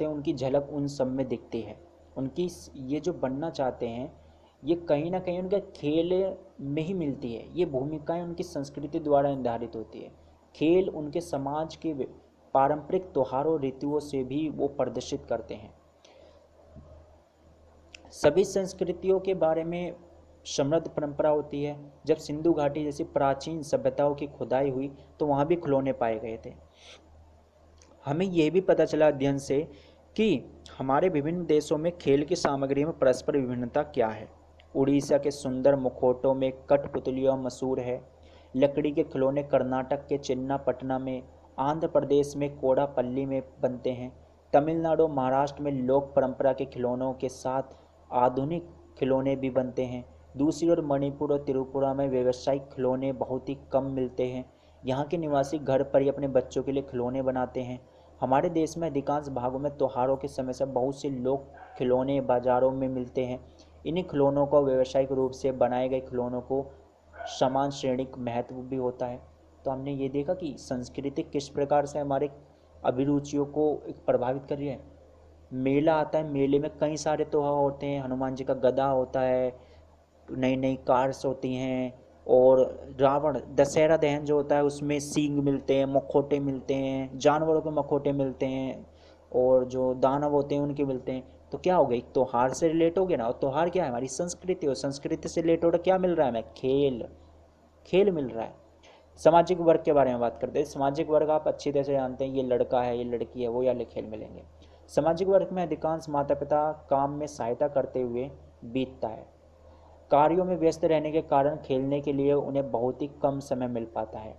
उनकी झलक उन सब में दिखती है। उनकी ये जो बनना चाहते हैं, ये कहीं ना कहीं उनके खेल में ही मिलती है। ये भूमिकाएं उनकी संस्कृति द्वारा निर्धारित होती है। खेल उनके समाज के पारंपरिक त्योहारों, ऋतुओं से भी वो प्रदर्शित करते हैं। सभी संस्कृतियों के बारे में समृद्ध परंपरा होती है। जब सिंधु घाटी जैसी प्राचीन सभ्यताओं की खुदाई हुई तो वहाँ भी खिलौने पाए गए थे। हमें यह भी पता चला अध्ययन से कि हमारे विभिन्न देशों में खेल की सामग्री में परस्पर विभिन्नता क्या है। उड़ीसा के सुंदर मुखौटों में कठपुतलियाँ मशहूर है। लकड़ी के खिलौने कर्नाटक के चिन्नापटना में, आंध्र प्रदेश में कोडापल्ली में बनते हैं। तमिलनाडु, महाराष्ट्र में लोक परंपरा के खिलौनों के साथ आधुनिक खिलौने भी बनते हैं। दूसरी ओर मणिपुर और त्रिपुरा में व्यावसायिक खिलौने बहुत ही कम मिलते हैं। यहाँ के निवासी घर पर ही अपने बच्चों के लिए खिलौने बनाते हैं। हमारे देश में अधिकांश भागों में त्योहारों के समय से बहुत से लोक खिलौने बाजारों में मिलते हैं। इन्हीं खिलौनों को व्यावसायिक रूप से बनाए गए खिलौनों को समान श्रेणिक महत्व भी होता है। तो हमने ये देखा कि संस्कृति किस प्रकार से हमारे अभिरुचियों को प्रभावित कर रही है। मेला आता है, मेले में कई सारे त्योहार होते हैं। हनुमान जी का गदा होता है, नई नई कार्स होती हैं, और रावण दशहरा दहन जो होता है उसमें सींग मिलते हैं, मखोटे मिलते हैं, जानवरों के मखोटे मिलते हैं, और जो दानव होते हैं उनके मिलते हैं। तो क्या हो गया, एक त्योहार से रिलेट हो गया ना। और त्योहार क्या है, हमारी संस्कृति, और संस्कृति से रिलेट हो रहा क्या मिल रहा है हमें, खेल मिल रहा है। सामाजिक वर्ग के बारे में बात करते हैं। सामाजिक वर्ग आप अच्छी तरह से जानते हैं, ये लड़का है, ये लड़की है, वो या खेल मिलेंगे। सामाजिक वर्ग में अधिकांश माता पिता काम में सहायता करते हुए बीतता है। कार्यों में व्यस्त रहने के कारण खेलने के लिए उन्हें बहुत ही कम समय मिल पाता है।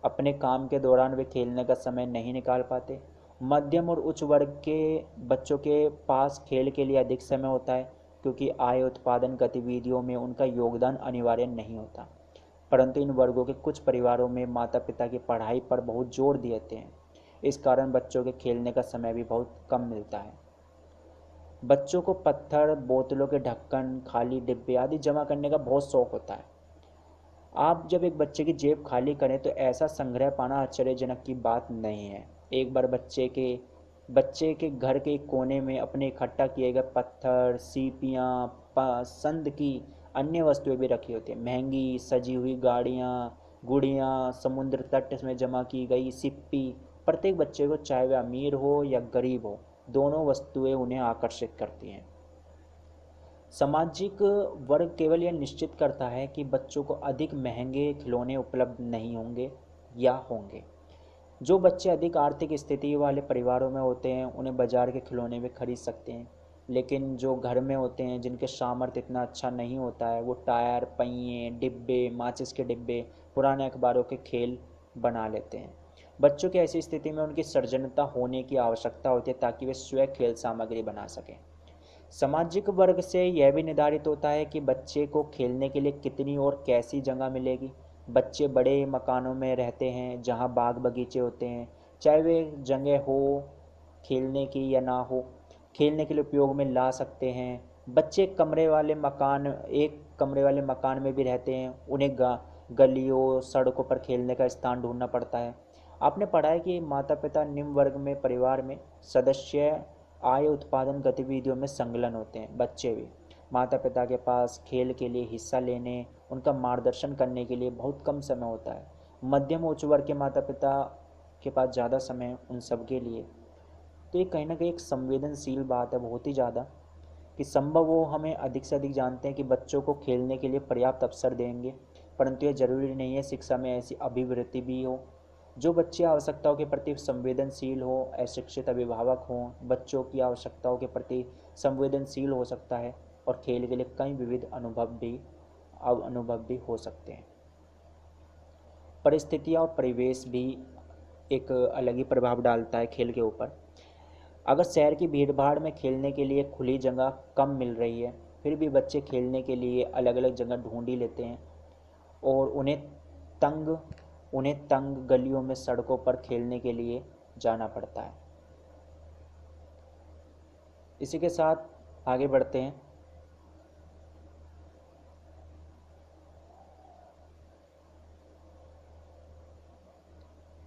अपने काम के दौरान वे खेलने का समय नहीं निकाल पाते। मध्यम और उच्च वर्ग के बच्चों के पास खेल के लिए अधिक समय होता है, क्योंकि आय उत्पादन गतिविधियों में उनका योगदान अनिवार्य नहीं होता। परंतु इन वर्गों के कुछ परिवारों में माता पिता की पढ़ाई पर बहुत जोर देते हैं। इस कारण बच्चों के खेलने का समय भी बहुत कम मिलता है। बच्चों को पत्थर, बोतलों के ढक्कन, खाली डिब्बे आदि जमा करने का बहुत शौक होता है। आप जब एक बच्चे की जेब खाली करें तो ऐसा संग्रह पाना आश्चर्यजनक की बात नहीं है। एक बार बच्चे के घर के कोने में अपने इकट्ठा किए गए पत्थर, सीपियाँ, पसंद की अन्य वस्तुएं भी रखी होती हैं। महंगी सजी हुई गाड़ियाँ, गुड़ियाँ, समुद्र तट में जमा की गई सिप्पी, प्रत्येक बच्चे को, चाहे वह अमीर हो या गरीब हो, दोनों वस्तुएं उन्हें आकर्षित करती हैं। सामाजिक वर्ग केवल यह निश्चित करता है कि बच्चों को अधिक महंगे खिलौने उपलब्ध नहीं होंगे या होंगे। जो बच्चे अधिक आर्थिक स्थिति वाले परिवारों में होते हैं उन्हें बाजार के खिलौने भी खरीद सकते हैं, लेकिन जो घर में होते हैं जिनके सामर्थ्य इतना अच्छा नहीं होता है, वो टायर, पहिए, डिब्बे, माचिस के डिब्बे, पुराने अखबारों के खेल बना लेते हैं। बच्चों की ऐसी स्थिति में उनकी सृजनता होने की आवश्यकता होती है ताकि वे स्वयं खेल सामग्री बना सकें। सामाजिक वर्ग से यह भी निर्धारित होता है कि बच्चे को खेलने के लिए कितनी और कैसी जगह मिलेगी। बच्चे बड़े मकानों में रहते हैं जहां बाग बगीचे होते हैं, चाहे वे जगह हो खेलने की या ना हो, खेलने के लिए उपयोग में ला सकते हैं। बच्चे एक कमरे वाले मकान में भी रहते हैं, उन्हें गलियों, सड़कों पर खेलने का स्थान ढूंढना पड़ता है। आपने पढ़ा है कि माता पिता निम्न वर्ग में परिवार में सदस्य आय उत्पादन गतिविधियों में संलग्न होते हैं। बच्चे भी माता पिता के पास खेल के लिए हिस्सा लेने, उनका मार्गदर्शन करने के लिए बहुत कम समय होता है। मध्यम उच्च वर्ग के माता पिता के पास ज़्यादा समय उन सब के लिए। तो ये कहीं ना कहीं एक संवेदनशील बात है, बहुत ही ज़्यादा, कि संभव हो हमें अधिक से अधिक जानते हैं कि बच्चों को खेलने के लिए पर्याप्त अवसर देंगे, परंतु यह जरूरी नहीं है शिक्षा में ऐसी अभिवृत्ति भी हो। जो बच्चे आवश्यकताओं के प्रति संवेदनशील हो, अशिक्षित अभिभावक हों, बच्चों की आवश्यकताओं के प्रति संवेदनशील हो सकता है और खेल के लिए कई विविध अनुभव भी हो सकते हैं। परिस्थितियाँ और परिवेश भी एक अलग ही प्रभाव डालता है खेल के ऊपर। अगर शहर की भीड़भाड़ में खेलने के लिए खुली जगह कम मिल रही है, फिर भी बच्चे खेलने के लिए अलग अलग जगह ढूंढ ही लेते हैं और तंग उन्हें तंग गलियों में, सड़कों पर खेलने के लिए जाना पड़ता है। इसी के साथ आगे बढ़ते हैं।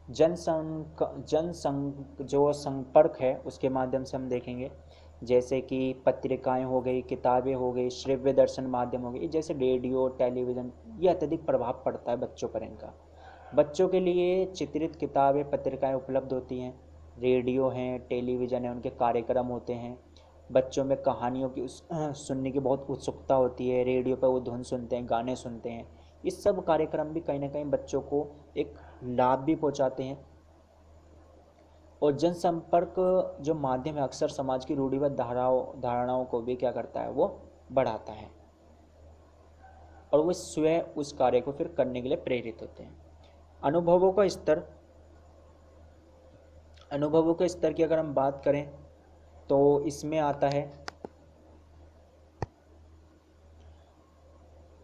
जो संपर्क है उसके माध्यम से हम देखेंगे, जैसे कि पत्रिकाएं हो गई, किताबें हो गई, श्रव्य दर्शन माध्यम हो गई, जैसे रेडियो, टेलीविज़न, ये अत्यधिक प्रभाव पड़ता है बच्चों पर इनका। बच्चों के लिए चित्रित किताबें, पत्रिकाएं उपलब्ध होती हैं, रेडियो हैं, टेलीविज़न है, उनके कार्यक्रम होते हैं। बच्चों में कहानियों की सुनने की बहुत उत्सुकता होती है, रेडियो पर वो धुन सुनते हैं, गाने सुनते हैं। इस सब कार्यक्रम भी कहीं ना कहीं बच्चों को एक लाभ भी पहुंचाते हैं। और जनसंपर्क जो माध्यम है अक्सर समाज की रूढ़िबद्ध धारणाओं को भी क्या करता है, वो बढ़ाता है और वो स्वयं उस कार्य को फिर करने के लिए प्रेरित होते हैं। अनुभवों के स्तर की अगर हम बात करें तो इसमें आता है,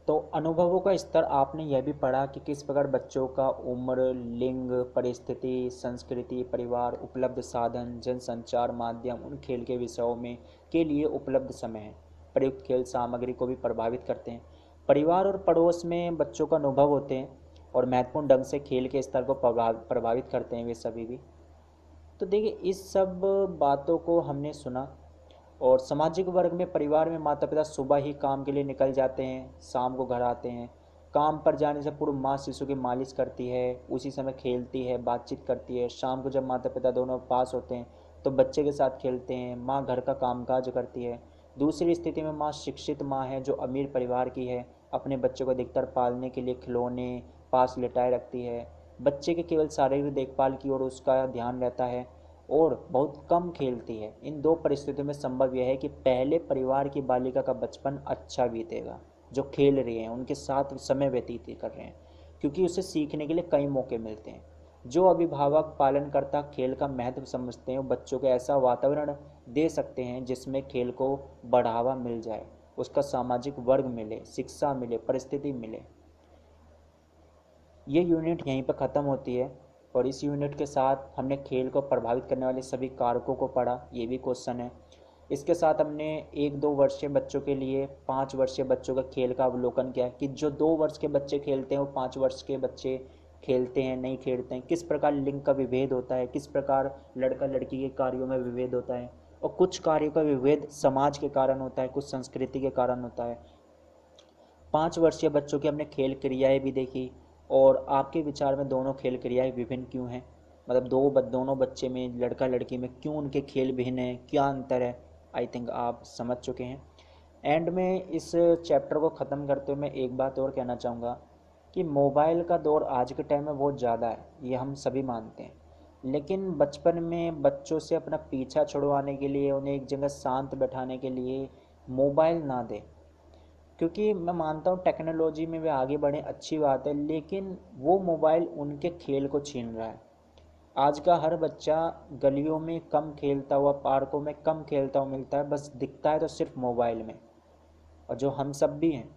तो अनुभवों का स्तर आपने यह भी पढ़ा कि किस प्रकार बच्चों का उम्र, लिंग, परिस्थिति, संस्कृति, परिवार, उपलब्ध साधन, जनसंचार माध्यम, उन खेल के विषयों में के लिए उपलब्ध समय है, प्रयुक्त खेल सामग्री को भी प्रभावित करते हैं। परिवार और पड़ोस में बच्चों का अनुभव होते हैं और महत्वपूर्ण ढंग से खेल के स्तर को प्रभावित करते हैं वे सभी भी। तो देखिए, इस सब बातों को हमने सुना। और सामाजिक वर्ग में परिवार में माता पिता सुबह ही काम के लिए निकल जाते हैं, शाम को घर आते हैं। काम पर जाने से पूर्व माँ शिशु की मालिश करती है, उसी समय खेलती है, बातचीत करती है। शाम को जब माता पिता दोनों पास होते हैं तो बच्चे के साथ खेलते हैं। माँ घर का कामकाज करती है। दूसरी स्थिति में माँ शिक्षित माँ है जो अमीर परिवार की है, अपने बच्चों को अधिकतर पालने के लिए खिलौने पास लिटाए रखती है। बच्चे के केवल शारीरिक देखभाल की ओर उसका ध्यान रहता है और बहुत कम खेलती है। इन दो परिस्थितियों में संभव यह है कि पहले परिवार की बालिका का बचपन अच्छा बीतेगा, जो खेल रहे हैं उनके साथ समय व्यतीत कर रहे हैं, क्योंकि उसे सीखने के लिए कई मौके मिलते हैं। जो अभिभावक पालनकर्ता खेल का महत्व समझते हैं वो बच्चों को ऐसा वातावरण दे सकते हैं जिसमें खेल को बढ़ावा मिल जाए, उसका सामाजिक वर्ग मिले, शिक्षा मिले, परिस्थिति मिले। ये यूनिट यहीं पर ख़त्म होती है और इस यूनिट के साथ हमने खेल को प्रभावित करने वाले सभी कारकों को पढ़ा, ये भी क्वेश्चन है। इसके साथ हमने 1-2 वर्षीय बच्चों के लिए 5 वर्षीय बच्चों का खेल का अवलोकन किया कि जो 2 वर्ष के बच्चे खेलते हैं वो 5 वर्ष के बच्चे खेलते हैं नहीं खेलते हैं, किस प्रकार लिंग का विभेद होता है, किस प्रकार लड़का लड़की के कार्यों में विभेद होता है, और कुछ कार्यों का विभेद समाज के कारण होता है, कुछ संस्कृति के कारण होता है। 5 वर्षीय बच्चों की हमने खेल क्रियाएँ भी देखी, और आपके विचार में दोनों खेल क्रियाएँ विभिन्न क्यों हैं, मतलब दोनों बच्चे में, लड़का लड़की में क्यों उनके खेल भिन्न हैं, क्या अंतर है, आई थिंक आप समझ चुके हैं। एंड में इस चैप्टर को ख़त्म करते हुए मैं एक बात और कहना चाहूँगा कि मोबाइल का दौर आज के टाइम में बहुत ज़्यादा है, ये हम सभी मानते हैं, लेकिन बचपन में बच्चों से अपना पीछा छुड़वाने के लिए, उन्हें एक जगह शांत बैठाने के लिए मोबाइल ना दें, क्योंकि मैं मानता हूँ टेक्नोलॉजी में वे आगे बढ़े, अच्छी बात है, लेकिन वो मोबाइल उनके खेल को छीन रहा है। आज का हर बच्चा गलियों में कम खेलता हुआ, पार्कों में कम खेलता हुआ मिलता है, बस दिखता है तो सिर्फ मोबाइल में, और जो हम सब भी हैं।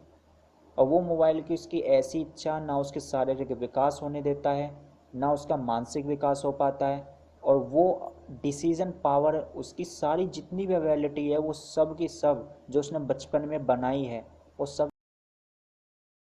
और वो मोबाइल की उसकी ऐसी इच्छा ना उसके शारीरिक विकास होने देता है, ना उसका मानसिक विकास हो पाता है, और वो डिसीजन पावर, उसकी सारी जितनी भी एबिलिटी है वो सब की सब जो उसने बचपन में बनाई है वो सब